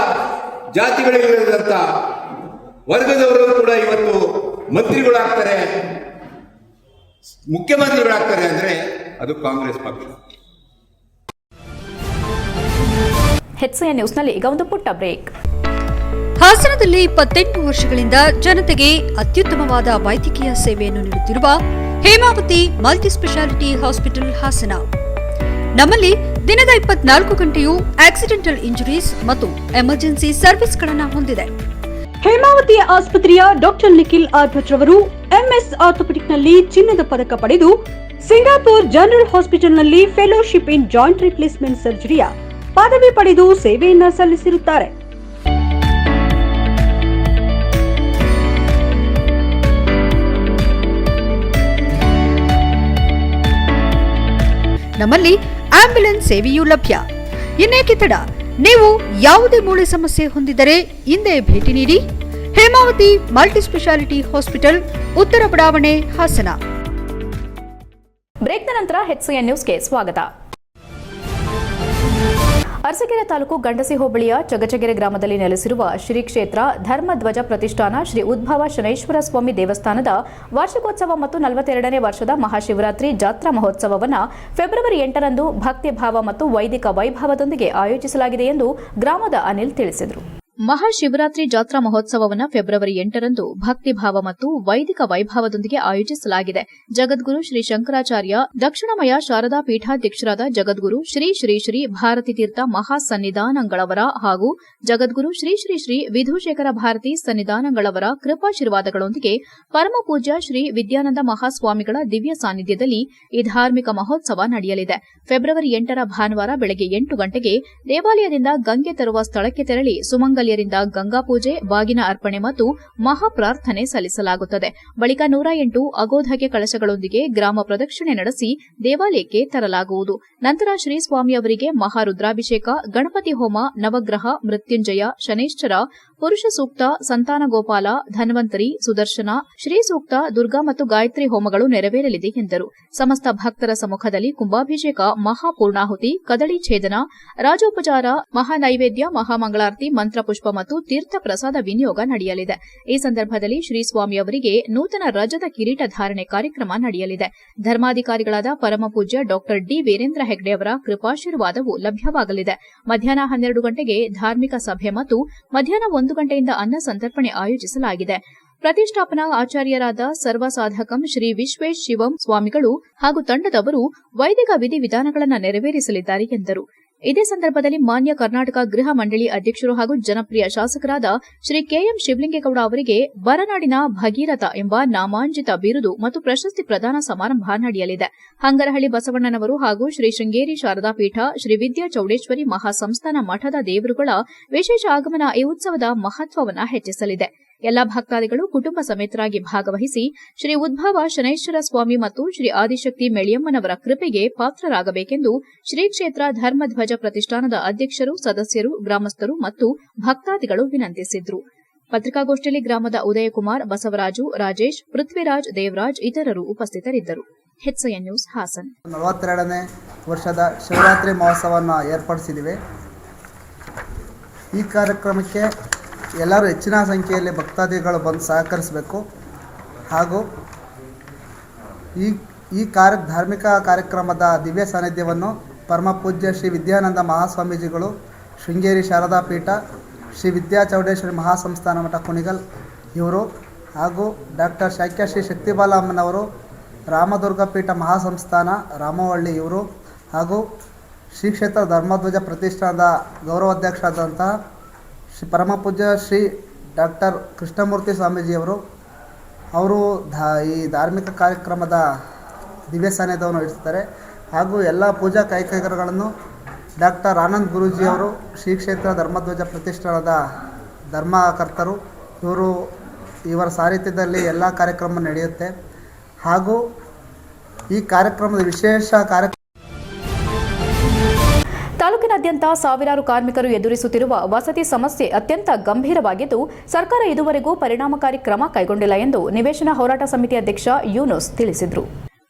ಜಾತಿಗಳಿಲ್ಲದಂತ ವರ್ಗದವರು ಕೂಡ ಇವತ್ತು ಮಂತ್ರಿಗಳಾಗ್ತಾರೆ, ಮುಖ್ಯಮಂತ್ರಿಗಳಾಗ್ತಾರೆ ಅಂದ್ರೆ ಅದು ಕಾಂಗ್ರೆಸ್ ಪಕ್ಷ. HCN ನ್ಯೂಸ್ನಲ್ಲಿ ಈಗ ಒಂದು ಪುಟ್ಟ ಬ್ರೇಕ್. ಹಾಸನದಲ್ಲಿ 28 ವರ್ಷಗಳಿಂದ ಜನತೆಗೆ ಅತ್ಯುತ್ತಮವಾದ ವೈದ್ಯಕೀಯ ಸೇವೆಯನ್ನು ನೀಡುತ್ತಿರುವ ಹೇಮಾವತಿ ಮಲ್ಟಿಸ್ಪೆಷಾಲಿಟಿ ಹಾಸ್ಪಿಟಲ್ ಹಾಸನ. ನಮ್ಮಲ್ಲಿ ದಿನದ 24 ಗಂಟೆಯೂ ಆಕ್ಸಿಡೆಂಟಲ್ ಇಂಜುರೀಸ್ ಮತ್ತು ಎಮರ್ಜೆನ್ಸಿ ಸರ್ವಿಸ್ಗಳನ್ನು ಹೊಂದಿದೆ. ಹೇಮಾವತಿ ಆಸ್ಪತ್ರೆಯ ಡಾಕ್ಟರ್ ನಿಖಿಲ್ ಆರ್ಭಟ್ ರವರು MS ಆರ್ಥೋಪೆಡಿಕ್ನಲ್ಲಿ ಚಿನ್ನದ ಪದಕ ಪಡೆದು ಸಿಂಗಾಪುರ್ ಜನರಲ್ ಹಾಸ್ಪಿಟಲ್ನಲ್ಲಿ ಫೆಲೋಶಿಪ್ ಇನ್ ಜಾಯಿಂಟ್ ರಿಪ್ಲೇಸ್ಮೆಂಟ್ ಸರ್ಜರಿಯ ಪದವಿ ಪಡೆದು ಸೇವೆಯನ್ನ ಸಲ್ಲಿಸಿರುತ್ತಾರೆ. ನಮ್ಮಲ್ಲಿ ಆಂಬ್ಯುಲೆನ್ಸ್ ಸೇವೆಯೂ ಲಭ್ಯ. ಇನ್ನೇಕೆ ತಡ? ನೀವು ಯಾವುದೇ ಮೂಳೆ ಸಮಸ್ಯೆ ಹೊಂದಿದ್ದರೆ ಹಿಂದೆ ಭೇಟಿ ನೀಡಿ. ಹೇಮಾವತಿ ಮಲ್ಟಿಸ್ಪೆಷಾಲಿಟಿ ಹಾಸ್ಪಿಟಲ್, ಉತ್ತರ ಬಡಾವಣೆ, ಹಾಸನ. ಬ್ರೇಕ್ನ ನಂತರ HCN ನ್ಯೂಸ್ಗೆ ಸ್ವಾಗತ. ಅರಸೀಕೆರೆ ತಾಲೂಕು ಗಂಡಸಿ ಹೋಬಳಿಯ ಚಗಚಗೆರೆ ಗ್ರಾಮದಲ್ಲಿ ನೆಲೆಸಿರುವ ಶ್ರೀ ಕ್ಷೇತ್ರ ಧರ್ಮಧ್ವಜ ಪ್ರತಿಷ್ಠಾನ ಶ್ರೀ ಉದ್ಭವ ಶನೈಶ್ವರ ಸ್ವಾಮಿ ದೇವಸ್ಥಾನದ ವಾರ್ಷಿಕೋತ್ಸವ ಮತ್ತು 42ನೇ ವರ್ಷದ ಮಹಾಶಿವರಾತ್ರಿ ಜಾತ್ರಾ ಮಹೋತ್ಸವವನ್ನು ಫೆಬ್ರವರಿ 8ರಂದು ಭಕ್ತಿಭಾವ ಮತ್ತು ವೈದಿಕ ವೈಭವದೊಂದಿಗೆ ಆಯೋಜಿಸಲಾಗಿದೆ ಎಂದು ಗ್ರಾಮದ ಅನಿಲ್ ತಿಳಿಸಿದರು. ಮಹಾಶಿವರಾತ್ರಿ ಜಾತ್ರಾ ಮಹೋತ್ಸವವನ್ನು ಫೆಬ್ರವರಿ 8ರಂದು ಭಕ್ತಿಭಾವ ಮತ್ತು ವೈದಿಕ ವೈಭವದೊಂದಿಗೆ ಆಯೋಜಿಸಲಾಗಿದೆ. ಜಗದ್ಗುರು ಶ್ರೀ ಶಂಕರಾಚಾರ್ಯ ದಕ್ಷಿಣಮಯ ಶಾರದಾ ಪೀಠಾಧ್ಯಕ್ಷರಾದ ಜಗದ್ಗುರು ಶ್ರೀ ಶ್ರೀ ಶ್ರೀ ಭಾರತಿ ತೀರ್ಥ ಮಹಾಸನ್ನಿಧಾನಗಳವರ ಹಾಗೂ ಜಗದ್ಗುರು ಶ್ರೀ ಶ್ರೀ ಶ್ರೀ ವಿಧುಶೇಖರ ಭಾರತಿ ಸನ್ನಿಧಾನಗಳವರ ಕೃಪಾಶೀರ್ವಾದಗಳೊಂದಿಗೆ ಪರಮಪೂಜ್ಯ ಶ್ರೀ ವಿದ್ಯಾನಂದ ಮಹಾಸ್ವಾಮಿಗಳ ದಿವ್ಯ ಸಾನ್ನಿಧ್ಯದಲ್ಲಿ ಈ ಧಾರ್ಮಿಕ ಮಹೋತ್ಸವ ನಡೆಯಲಿದೆ. ಫೆಬ್ರವರಿ 8ರ ಭಾನುವಾರ ಬೆಳಗ್ಗೆ 8 ಗಂಟೆಗೆ ದೇವಾಲಯದಿಂದ ಗಂಗೆ ತರುವ ಸ್ಥಳಕ್ಕೆ ತೆರಳಿ ಸುಮಂಗಲಿಯರಿಂದ ಗಂಗಾಪೂಜೆ, ಬಾಗಿನ ಅರ್ಪಣೆ ಮತ್ತು ಮಹಾಪ್ರಾರ್ಥನೆ ಸಲ್ಲಿಸಲಾಗುತ್ತದೆ. ಬಳಿಕ 108 ಅಗೋಧಗೆ ಕಳಶಗಳೊಂದಿಗೆ ಗ್ರಾಮ ಪ್ರದಕ್ಷಿಣೆ ನಡೆಸಿ ದೇವಾಲಯಕ್ಕೆ ತರಲಾಗುವುದು. ನಂತರ ಶ್ರೀ ಸ್ವಾಮಿಯವರಿಗೆ ಮಹಾರುದ್ರಾಭಿಷೇಕ, ಗಣಪತಿ ಹೋಮ, ನವಗ್ರಹ, ಮೃತ್ಯುಂಜಯ, ಶನೈಶ್ಚರ, ಪುರುಷ ಸೂಕ್ತ, ಸಂತಾನ ಗೋಪಾಲ, ಧನ್ವಂತರಿ, ಸುದರ್ಶನ, ಶ್ರೀ ಸೂಕ್ತ, ದುರ್ಗಾ ಮತ್ತು ಗಾಯತ್ರಿ ಹೋಮಗಳು ನೆರವೇರಲಿದೆ ಎಂದರು. ಸಮಸ್ತ ಭಕ್ತರ ಸಮ್ಮುಖದಲ್ಲಿ ಕುಂಭಾಭಿಷೇಕ, ಮಹಾಪೂರ್ಣಾಹುತಿ, ಕದಳಿ ಛೇದನ, ರಾಜೋಪಚಾರ, ಮಹಾನೈವೇದ್ಯ, ಮಹಾಮಂಗಳಾರತಿ, ಮಂತ್ರಪುಷ್ಪ ಮತ್ತು ತೀರ್ಥ ಪ್ರಸಾದ ವಿನಿಯೋಗ ನಡೆಯಲಿದೆ. ಈ ಸಂದರ್ಭದಲ್ಲಿ ಶ್ರೀ ಸ್ವಾಮಿಯವರಿಗೆ ನೂತನ ರಜತ ಕಿರೀಟ ಧಾರಣೆ ಕಾರ್ಯಕ್ರಮ ನಡೆಯಲಿದೆ. ಧರ್ಮಾಧಿಕಾರಿಗಳಾದ ಪರಮಪೂಜ್ಯ ಡಾ ಡಿ ವೀರೇಂದ್ರ ಹೆಗ್ಡೆ ಅವರ ಕೃಪಾಶೀರ್ವಾದವು ಲಭ್ಯವಾಗಲಿದೆ. ಮಧ್ಯಾಹ್ನ 12 ಗಂಟೆಗೆ ಧಾರ್ಮಿಕ ಸಭೆ ಮತ್ತು ಮಧ್ಯಾಹ್ನ 1 ಗಂಟೆಯಿಂದ ಅನ್ನ ಸಂತರ್ಪಣೆ ಆಯೋಜಿಸಲಾಗಿದೆ. ಪ್ರತಿಷ್ಠಾಪನಾ ಆಚಾರ್ಯರಾದ ಸರ್ವಸಾಧಕಂ ಶ್ರೀ ವಿಶ್ವೇಶ್ ಶಿವಂ ಸ್ವಾಮಿಗಳು ಹಾಗೂ ತಂಡದವರು ವೈದಿಕ ವಿಧಿವಿಧಾನಗಳನ್ನು ನೆರವೇರಿಸಲಿದ್ದಾರೆ ಎಂದರು. ಇದೇ ಸಂದರ್ಭದಲ್ಲಿ ಮಾನ್ಯ ಕರ್ನಾಟಕ ಗೃಹ ಮಂಡಳಿ ಅಧ್ಯಕ್ಷರು ಹಾಗೂ ಜನಪ್ರಿಯ ಶಾಸಕರಾದ ಶ್ರೀ ಕೆಎಂ ಶಿವಲಿಂಗೇಗೌಡ ಅವರಿಗೆ ಬರನಾಡಿನ ಭಗೀರಥ ಎಂಬ ನಾಮಾಂಜಿತ ಬಿರುದು ಮತ್ತು ಪ್ರಶಸ್ತಿ ಪ್ರದಾನ ಸಮಾರಂಭ ನಡೆಯಲಿದೆ. ಹಂಗರಹಳ್ಳಿ ಬಸವಣ್ಣನವರು ಹಾಗೂ ಶ್ರೀ ಶೃಂಗೇರಿ ಶಾರದಾ ಪೀಠ ಶ್ರೀ ವಿದ್ಯಾ ಚೌಡೇಶ್ವರಿ ಮಹಾಸಂಸ್ಥಾನ ಮಠದ ದೇವರುಗಳ ವಿಶೇಷ ಆಗಮನ ಈ ಉತ್ಸವದ ಮಹತ್ವವನ್ನು ಹೆಚ್ಚಿಸಲಿದೆ. ಎಲ್ಲಾ ಭಕ್ತಾದಿಗಳು ಕುಟುಂಬ ಸಮೇತರಾಗಿ ಭಾಗವಹಿಸಿ ಶ್ರೀ ಉದ್ಭವ ಶನೈಶ್ವರ ಸ್ವಾಮಿ ಮತ್ತು ಶ್ರೀ ಆದಿಶಕ್ತಿ ಮೆಳಿಯಮ್ಮನವರ ಕೃಪೆಗೆ ಪಾತ್ರರಾಗಬೇಕೆಂದು ಶ್ರೀ ಕ್ಷೇತ್ರ ಧರ್ಮಧ್ವಜ ಪ್ರತಿಷ್ಠಾನದ ಅಧ್ಯಕ್ಷರು, ಸದಸ್ಯರು, ಗ್ರಾಮಸ್ಥರು ಮತ್ತು ಭಕ್ತಾದಿಗಳು ವಿನಂತಿಸಿದ್ರು. ಪತ್ರಿಕಾಗೋಷ್ಠಿಯಲ್ಲಿ ಗ್ರಾಮದ ಉದಯಕುಮಾರ್, ಬಸವರಾಜು, ರಾಜೇಶ್, ಪೃಥ್ವಿರಾಜ್, ದೇವರಾಜ್ ಇತರರು ಉಪಸ್ಥಿತರಿದ್ದರು. HCN news Haasan. 42ನೇ ವರ್ಷದ ಶಿವರಾತ್ರಿ ಮಹೋತ್ಸವವನ್ನು ಏರ್ಪಡಿಸಿದ್ದೀವಿ. ಈ ಕಾರ್ಯಕ್ರಮಕ್ಕೆ ಎಲ್ಲರೂ ಹೆಚ್ಚಿನ ಸಂಖ್ಯೆಯಲ್ಲಿ ಭಕ್ತಾದಿಗಳು ಬಂದು ಸಹಕರಿಸಬೇಕು. ಹಾಗೂ ಈ ಧಾರ್ಮಿಕ ಕಾರ್ಯಕ್ರಮದ ದಿವ್ಯ ಸಾನ್ನಿಧ್ಯವನ್ನು ಪರಮ ಪೂಜ್ಯ ಶ್ರೀ ವಿದ್ಯಾನಂದ ಮಹಾಸ್ವಾಮೀಜಿಗಳು, ಶೃಂಗೇರಿ ಶಾರದಾ ಪೀಠ, ಶ್ರೀ ವಿದ್ಯಾ ಚೌಡೇಶ್ವರಿ ಮಹಾಸಂಸ್ಥಾನ ಮಠ ಕುಣಿಗಲ್ ಇವರು, ಹಾಗೂ ಡಾಕ್ಟರ್ ಶಾಕ್ಯ ಶ್ರೀ ಶಕ್ತಿಬಾಲ ಅಮ್ಮನವರು, ರಾಮದುರ್ಗ ಪೀಠ ಮಹಾಸಂಸ್ಥಾನ ರಾಮವಳ್ಳಿ ಇವರು, ಹಾಗೂ ಶ್ರೀ ಕ್ಷೇತ್ರ ಧರ್ಮಧ್ವಜ ಪ್ರತಿಷ್ಠಾನದ ಗೌರವಾಧ್ಯಕ್ಷರಾದಂತಹ ಶ್ರೀ ಪರಮ ಪೂಜ್ಯ ಶ್ರೀ ಡಾಕ್ಟರ್ ಕೃಷ್ಣಮೂರ್ತಿ ಸ್ವಾಮೀಜಿಯವರು ಈ ಧಾರ್ಮಿಕ ಕಾರ್ಯಕ್ರಮದ ದಿವ್ಯ ಸಾನ್ನಿಧ್ಯವನ್ನು ವಹಿಸುತ್ತಾರೆ. ಹಾಗೂ ಎಲ್ಲ ಪೂಜಾ ಕೈಕರ್ಯಗಳನ್ನು ಡಾಕ್ಟರ್ ಆನಂದ್ ಗುರೂಜಿಯವರು, ಶ್ರೀ ಕ್ಷೇತ್ರ ಧರ್ಮಧ್ವಜ ಪ್ರತಿಷ್ಠಾನದ ಧರ್ಮಕರ್ತರು, ಇವರ ಸಾರಥ್ಯದಲ್ಲಿ ಎಲ್ಲ ಕಾರ್ಯಕ್ರಮ ನಡೆಯುತ್ತೆ. ಹಾಗೂ ಈ ಕಾರ್ಯಕ್ರಮದ ವಿಶೇಷ ತಾಲೂಕಿನಾದ್ಯಂತ ಸಾವಿರಾರು ಕಾರ್ಮಿಕರು ಎದುರಿಸುತ್ತಿರುವ ವಸತಿ ಸಮಸ್ಯೆ ಅತ್ಯಂತ ಗಂಭೀರವಾಗಿದ್ದು, ಸರ್ಕಾರ ಇದುವರೆಗೂ ಪರಿಣಾಮಕಾರಿ ಕ್ರಮ ಕೈಗೊಂಡಿಲ್ಲ ಎಂದು ನಿವೇಶನ ಹೋರಾಟ ಸಮಿತಿ ಅಧ್ಯಕ್ಷ ಯೂನುಸ್ ತಿಳಿಸಿದರು.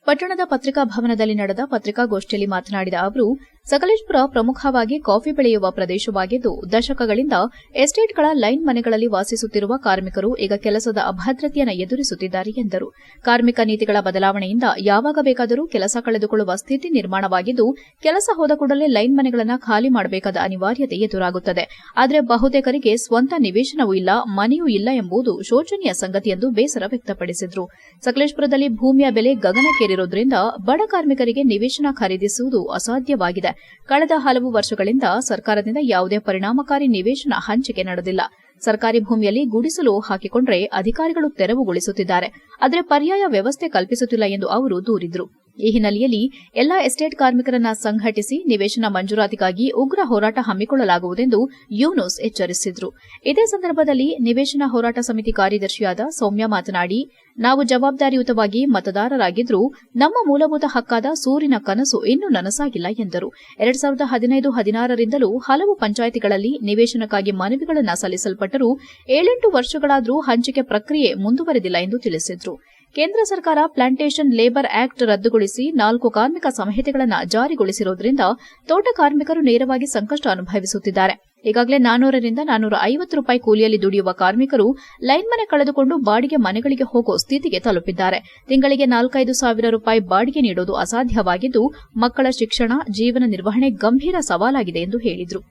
ಪಟ್ಟಣದ ಪತ್ರಿಕಾ ಭವನದಲ್ಲಿ ನಡೆದ ಪತ್ರಿಕಾಗೋಷ್ಠಿಯಲ್ಲಿ ಮಾತನಾಡಿದ ಅವರು, ಸಕಲೇಶಪುರ ಪ್ರಮುಖವಾಗಿ ಕಾಫಿ ಬೆಳೆಯುವ ಪ್ರದೇಶವಾಗಿದ್ದು, ದಶಕಗಳಿಂದ ಎಸ್ಟೇಟ್ಗಳ ಲೈನ್ ಮನೆಗಳಲ್ಲಿ ವಾಸಿಸುತ್ತಿರುವ ಕಾರ್ಮಿಕರು ಈಗ ಕೆಲಸದ ಅಭದ್ರತೆಯನ್ನು ಎದುರಿಸುತ್ತಿದ್ದಾರೆ ಎಂದರು. ಕಾರ್ಮಿಕ ನೀತಿಗಳ ಬದಲಾವಣೆಯಿಂದ ಯಾವಾಗ ಬೇಕಾದರೂ ಕೆಲಸ ಕಳೆದುಕೊಳ್ಳುವ ಸ್ಥಿತಿ ನಿರ್ಮಾಣವಾಗಿದ್ದು, ಕೆಲಸ ಹೋದ ಕೂಡಲೇ ಲೈನ್ ಮನೆಗಳನ್ನು ಖಾಲಿ ಮಾಡಬೇಕಾದ ಅನಿವಾರ್ಯತೆ ಎದುರಾಗುತ್ತದೆ. ಆದರೆ ಬಹುತೇಕರಿಗೆ ಸ್ವಂತ ನಿವೇಶನವೂ ಇಲ್ಲ, ಮನೆಯೂ ಇಲ್ಲ ಎಂಬುದು ಶೋಚನೀಯ ಸಂಗತಿ ಎಂದು ಬೇಸರ ವ್ಯಕ್ತಪಡಿಸಿದರು. ಸಕಲೇಶಪುರದಲ್ಲಿ ಭೂಮಿಯ ಬೆಲೆ ಗಗನಕ್ಕೇರಿರುವುದರಿಂದ ಬಡ ಕಾರ್ಮಿಕರಿಗೆ ನಿವೇಶನ ಖರೀದಿಸುವುದು ಅಸಾಧ್ಯವಾಗಿದೆ. ಕಳೆದ ಹಲವು ವರ್ಷಗಳಿಂದ ಸರ್ಕಾರದಿಂದ ಯಾವುದೇ ಪರಿಣಾಮಕಾರಿ ನಿವೇಶನ ಹಂಚಿಕೆ ನಡೆದಿಲ್ಲ. ಸರ್ಕಾರಿ ಭೂಮಿಯಲ್ಲಿ ಗುಡಿಸಲು ಹಾಕಿಕೊಂಡರೆ ಅಧಿಕಾರಿಗಳು ತೆರವುಗೊಳಿಸುತ್ತಿದ್ದಾರೆ, ಆದರೆ ಪರ್ಯಾಯ ವ್ಯವಸ್ಥೆ ಕಲ್ಪಿಸುತ್ತಿಲ್ಲ ಎಂದು ಅವರು ದೂರಿದರು. ಈ ಹಿನ್ನೆಲೆಯಲ್ಲಿ ಎಲ್ಲಾ ಎಸ್ಟೇಟ್ ಕಾರ್ಮಿಕರನ್ನ ಸಂಘಟಿಸಿ ನಿವೇಶನ ಮಂಜೂರಾತಿಗಾಗಿ ಉಗ್ರ ಹೋರಾಟ ಹಮ್ಮಿಕೊಳ್ಳಲಾಗುವುದೆಂದು ಯೂನುಸ್ ಎಚ್ಚರಿಸಿದರು. ಇದೇ ಸಂದರ್ಭದಲ್ಲಿ ನಿವೇಶನ ಹೋರಾಟ ಸಮಿತಿ ಕಾರ್ಯದರ್ಶಿಯಾದ ಸೌಮ್ಯ ಮಾತನಾಡಿ, ನಾವು ಜವಾಬ್ದಾರಿಯುತವಾಗಿ ಮತದಾರರಾಗಿದ್ದರೂ ನಮ್ಮ ಮೂಲಭೂತ ಹಕ್ಕಾದ ಸೂರಿನ ಕನಸು ಇನ್ನೂ ನನಸಾಗಿಲ್ಲ ಎಂದರು. 2015-16ರಿಂದಲೂ ಹಲವು ಪಂಚಾಯಿತಿಗಳಲ್ಲಿ ನಿವೇಶನಕ್ಕಾಗಿ ಮನವಿಗಳನ್ನು ಸಲ್ಲಿಸಲ್ಪಟ್ಟರೂ 7-8 ವರ್ಷಗಳಾದರೂ ಹಂಚಿಕೆ ಪ್ರಕ್ರಿಯೆ ಮುಂದುವರೆದಿಲ್ಲ ಎಂದು ತಿಳಿಸಿದರು. ಕೇಂದ್ರ ಸರ್ಕಾರ ಪ್ಲಾಂಟೇಷನ್ ಲೇಬರ್ ಆಕ್ಟ್ ರದ್ದುಗೊಳಿಸಿ 4 ಕಾರ್ಮಿಕ ಸಂಹಿತೆಗಳನ್ನು ಜಾರಿಗೊಳಿಸಿರುವುದರಿಂದ ತೋಟ ಕಾರ್ಮಿಕರು ನೇರವಾಗಿ ಸಂಕಷ್ಟ ಅನುಭವಿಸುತ್ತಿದ್ದಾರೆ. ಈಗಾಗಲೇ 400ರಿಂದ 450 ರೂಪಾಯಿ ಕೂಲಿಯಲ್ಲಿ ದುಡಿಯುವ ಕಾರ್ಮಿಕರು ಲೈನ್ ಮನೆ ಕಳೆದುಕೊಂಡು ಬಾಡಿಗೆ ಮನೆಗಳಿಗೆ ಹೋಗೋ ಸ್ಥಿತಿಗೆ ತಲುಪಿದ್ದಾರೆ. ತಿಂಗಳಿಗೆ 4-5 ಸಾವಿರ ರೂಪಾಯಿ ಬಾಡಿಗೆ ನೀಡುವುದು ಅಸಾಧ್ಯವಾಗಿದ್ದು, ಮಕ್ಕಳ ಶಿಕ್ಷಣ, ಜೀವನ ನಿರ್ವಹಣೆ ಗಂಭೀರ ಸವಾಲಾಗಿದೆ ಎಂದು ಹೇಳಿದರು.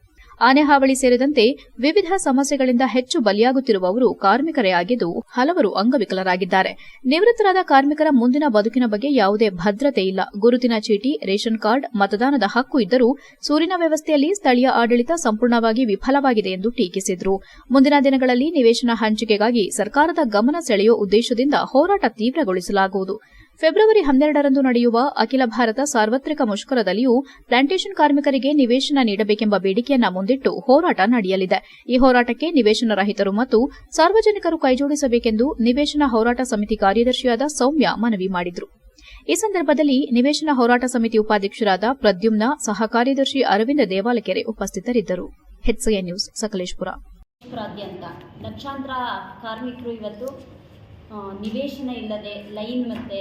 ಆನೆ ಹಾವಳಿ ಸೇರಿದಂತೆ ವಿವಿಧ ಸಮಸ್ಯೆಗಳಿಂದ ಹೆಚ್ಚು ಬಲಿಯಾಗುತ್ತಿರುವವರು ಕಾರ್ಮಿಕರೇ ಆಗಿದ್ದು, ಹಲವರು ಅಂಗವಿಕಲರಾಗಿದ್ದಾರೆ. ನಿವೃತ್ತರಾದ ಕಾರ್ಮಿಕರ ಮುಂದಿನ ಬದುಕಿನ ಬಗ್ಗೆ ಯಾವುದೇ ಭದ್ರತೆ ಇಲ್ಲ. ಗುರುತಿನ ಚೀಟಿ, ರೇಷನ್ ಕಾರ್ಡ್, ಮತದಾನದ ಹಕ್ಕು ಇದ್ದರೂ ಸೂರಿನ ವ್ಯವಸ್ಥೆಯಲ್ಲಿ ಸ್ಥಳೀಯ ಆಡಳಿತ ಸಂಪೂರ್ಣವಾಗಿ ವಿಫಲವಾಗಿದೆ ಎಂದು ಟೀಕಿಸಿದರು. ಮುಂದಿನ ದಿನಗಳಲ್ಲಿ ನಿವೇಶನ ಹಂಚಿಕೆಗಾಗಿ ಸರ್ಕಾರದ ಗಮನ ಸೆಳೆಯುವ ಉದ್ದೇಶದಿಂದ ಹೋರಾಟ ತೀವ್ರಗೊಳಿಸಲಾಗುವುದು. ಫೆಬ್ರವರಿ 12ರಂದು ನಡೆಯುವ ಅಖಿಲ ಭಾರತ ಸಾರ್ವತ್ರಿಕ ಮುಷ್ಕರದಲ್ಲಿಯೂ ಪ್ಲಾಂಟೇಷನ್ ಕಾರ್ಮಿಕರಿಗೆ ನಿವೇಶನ ನೀಡಬೇಕೆಂಬ ಬೇಡಿಕೆಯನ್ನ ಮುಂದಿಟ್ಟು ಹೋರಾಟ ನಡೆಯಲಿದೆ. ಈ ಹೋರಾಟಕ್ಕೆ ನಿವೇಶನ ರಹಿತರು ಮತ್ತು ಸಾರ್ವಜನಿಕರು ಕೈಜೋಡಿಸಬೇಕೆಂದು ನಿವೇಶನ ಹೋರಾಟ ಸಮಿತಿ ಕಾರ್ಯದರ್ಶಿಯಾದ ಸೌಮ್ಯ ಮನವಿ ಮಾಡಿದರು. ಈ ಸಂದರ್ಭದಲ್ಲಿ ನಿವೇಶನ ಹೋರಾಟ ಸಮಿತಿ ಉಪಾಧ್ಯಕ್ಷರಾದ ಪ್ರದ್ಯುಮ್ನ, ಸಹ ಕಾರ್ಯದರ್ಶಿ ಅರವಿಂದ ದೇವಾಲಕೆರೆ ಉಪಸ್ಥಿತರಿದ್ದರು. HCN news Sakleshpur. ಲಕ್ಷಾಂತರ ಕಾರ್ಮಿಕರು ಇವತ್ತು ನಿವೇಶನ ಇಲ್ಲದೆ ಲೈನ್ ಮತ್ತು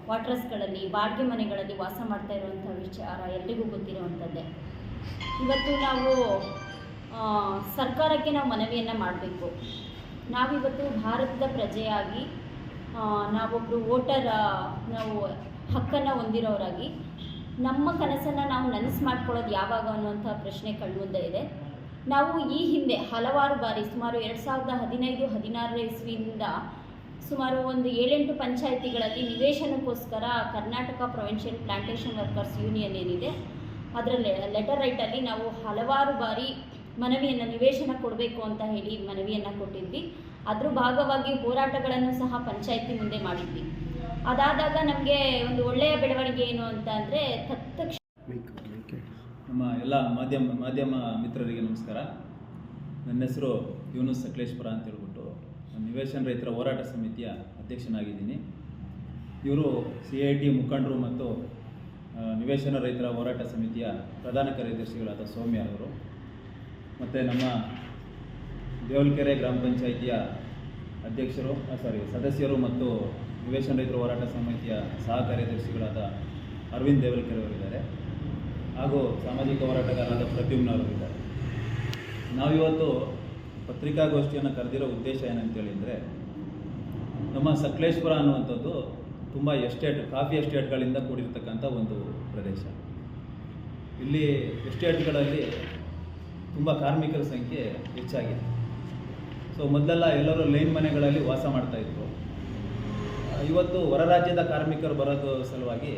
ಕ್ವಾರ್ಟರ್ಸ್ಗಳಲ್ಲಿ, ಬಾಡಿಗೆ ಮನೆಗಳಲ್ಲಿ ವಾಸ ಮಾಡ್ತಾ ಇರುವಂಥ ವಿಚಾರ ಎಲ್ರಿಗೂ ಗೊತ್ತಿರುವಂಥದ್ದೇ. ಇವತ್ತು ನಾವು ಸರ್ಕಾರಕ್ಕೆ ಮನವಿಯನ್ನು ಮಾಡಬೇಕು. ನಾವಿವತ್ತು ಭಾರತದ ಪ್ರಜೆಯಾಗಿ, ನಾವೊಬ್ಬರು ವೋಟರ್, ನಾವು ಹಕ್ಕನ್ನು ಹೊಂದಿರೋರಾಗಿ ನಮ್ಮ ಕನಸನ್ನು ನಾವು ನನಸು ಮಾಡ್ಕೊಳ್ಳೋದು ಯಾವಾಗ ಅನ್ನುವಂಥ ಪ್ರಶ್ನೆ ಕಣ್ಮುಂದೆ ಇದೆ. ನಾವು ಈ ಹಿಂದೆ ಹಲವಾರು ಬಾರಿ ಸುಮಾರು 2015-16 ಇಸ್ವಿಯಿಂದ ಸುಮಾರು ಒಂದು 7-8 ಪಂಚಾಯಿತಿಗಳಲ್ಲಿ ನಿವೇಶನಕ್ಕೋಸ್ಕರ Karnataka provincial plantation workers union ಏನಿದೆ ಅದರಲ್ಲಿ ಲೆಟರ್ ರೈಟಲ್ಲಿ ನಾವು ಹಲವಾರು ಬಾರಿ ಮನವಿಯನ್ನು ನಿವೇಶನ ಕೊಡಬೇಕು ಅಂತ ಹೇಳಿ ಮನವಿಯನ್ನು ಕೊಟ್ಟಿದ್ವಿ. ಅದ್ರ ಭಾಗವಾಗಿ ಹೋರಾಟಗಳನ್ನು ಸಹ ಪಂಚಾಯಿತಿ ಮುಂದೆ ಮಾಡಿದ್ವಿ. ಅದಾದಾಗ ನಮಗೆ ಒಂದು ಒಳ್ಳೆಯ ಬೆಳವಣಿಗೆ ಏನು ಅಂತ ಅಂದರೆ ತತ್ಕ್ಷಣ ನಮ್ಮ ಎಲ್ಲ ಮಾಧ್ಯಮ ಮಿತ್ರರಿಗೆ ನಮಸ್ಕಾರ. ನನ್ನ ಹೆಸರು ಯೂನುಸ್ ಸಕಲೇಶ್ಪುರ ಅಂತ ಹೇಳ್ಬಿಟ್ಟು ನಿವೇಶನ ರೈತರ ಹೋರಾಟ ಸಮಿತಿಯ ಅಧ್ಯಕ್ಷನಾಗಿದ್ದೀನಿ. ಇವರು CIT ಮುಖಂಡರು ಮತ್ತು ನಿವೇಶನ ರೈತರ ಹೋರಾಟ ಸಮಿತಿಯ ಪ್ರಧಾನ ಕಾರ್ಯದರ್ಶಿಗಳಾದ ಸೌಮ್ಯ ಅವರು, ಮತ್ತು ನಮ್ಮ ದೇವಲಕೆರೆ ಗ್ರಾಮ ಪಂಚಾಯಿತಿಯ ಸದಸ್ಯರು ಮತ್ತು ನಿವೇಶನ ರೈತರ ಹೋರಾಟ ಸಮಿತಿಯ ಸಹ ಕಾರ್ಯದರ್ಶಿಗಳಾದ ಅರವಿಂದ್ ದೇವಲಕೆರೆ ಅವರಿದ್ದಾರೆ, ಹಾಗೂ ಸಾಮಾಜಿಕ ಹೋರಾಟಗಾರರಾದ ಪ್ರದ್ಯುಮ್ನ ಅವರಿದ್ದಾರೆ. ನಾವಿವತ್ತು ಪತ್ರಿಕಾಗೋಷ್ಠಿಯನ್ನು ಕರೆದಿರೋ ಉದ್ದೇಶ ಏನಂತೇಳಿದರೆ, ನಮ್ಮ ಸಕಲೇಶ್ಪುರ ಅನ್ನುವಂಥದ್ದು ತುಂಬ ಕಾಫಿ ಎಸ್ಟೇಟ್ಗಳಿಂದ ಕೂಡಿರ್ತಕ್ಕಂಥ ಒಂದು ಪ್ರದೇಶ. ಇಲ್ಲಿ ಎಸ್ಟೇಟ್ಗಳಲ್ಲಿ ತುಂಬ ಕಾರ್ಮಿಕರ ಸಂಖ್ಯೆ ಹೆಚ್ಚಾಗಿದೆ. ಸೊ ಮೊದಲೆಲ್ಲ ಎಲ್ಲರೂ ಲೈನ್ ಮನೆಗಳಲ್ಲಿ ವಾಸ ಮಾಡ್ತಾಯಿದ್ರು. ಇವತ್ತು ಹೊರ ರಾಜ್ಯದ ಕಾರ್ಮಿಕರು ಬರೋದು ಸಲುವಾಗಿ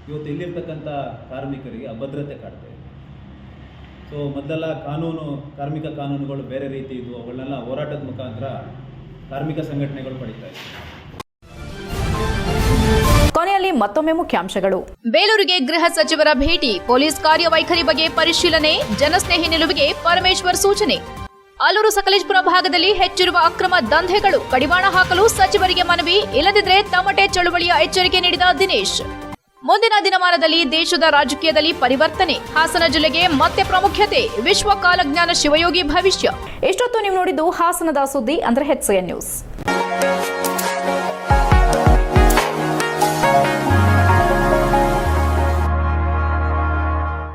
ಇವತ್ತು ಇಲ್ಲಿರ್ತಕ್ಕಂಥ ಕಾರ್ಮಿಕರಿಗೆ ಅಭದ್ರತೆ ಕಾಡ್ತಾ ಇದೆ. ಸೊ ಮೊದಲೆಲ್ಲ ಕಾರ್ಮಿಕ ಕಾನೂನುಗಳು ಬೇರೆ ರೀತಿ ಇದ್ವು, ಅವುಗಳನ್ನೆಲ್ಲ ಹೋರಾಟದ ಮುಖಾಂತರ ಕಾರ್ಮಿಕ ಸಂಘಟನೆಗಳು ಪಡಿತಾ ಇದ್ವು. ಕೊನೆಯಲ್ಲಿ ಮತ್ತೊಮ್ಮೆ ಮುಖ್ಯಾಂಶಗಳು. ಬೇಲೂರಿಗೆ ಗೃಹ ಸಚಿವರ ಭೇಟಿ, ಪೊಲೀಸ್ ಕಾರ್ಯವೈಖರಿ ಬಗ್ಗೆ ಪರಿಶೀಲನೆ, ಜನಸ್ನೇಹಿ ನಿಲುವಿಗೆ ಪರಮೇಶ್ವರ್ ಸೂಚನೆ. ಆಲೂರು ಸಕಲೇಶ್ಪುರ ಭಾಗದಲ್ಲಿ ಹೆಚ್ಚಿರುವ ಅಕ್ರಮ ದಂಧೆಗಳು, ಕಡಿವಾಣ ಹಾಕಲು ಸಚಿವರಿಗೆ ಮನವಿ, ಇಲ್ಲದಿದ್ದರೆ ತಮಟೆ ಚಳುವಳಿಯ ಎಚ್ಚರಿಕೆ ನೀಡಿದ ದಿನೇಶ್. ಮುಂದಿನ ದಿನಮಾನದಲ್ಲಿ ದೇಶದ ರಾಜಕೀಯದಲ್ಲಿ ಪರಿವರ್ತನೆ, ಹಾಸನ ಜಿಲ್ಲೆಗೆ ಮತ್ತೆ ಪ್ರಾಮುಖ್ಯತೆ, ವಿಶ್ವ ಕಾಲಜ್ಞಾನ ಶಿವಯೋಗಿ ಭವಿಷ್ಯ. ಇಷ್ಟೊತ್ತು ನೀವು ನೋಡಿದ್ದು ಹಾಸನದ ಸುದ್ದಿ ಅಂದ್ರೆ HCN ನ್ಯೂಸ್.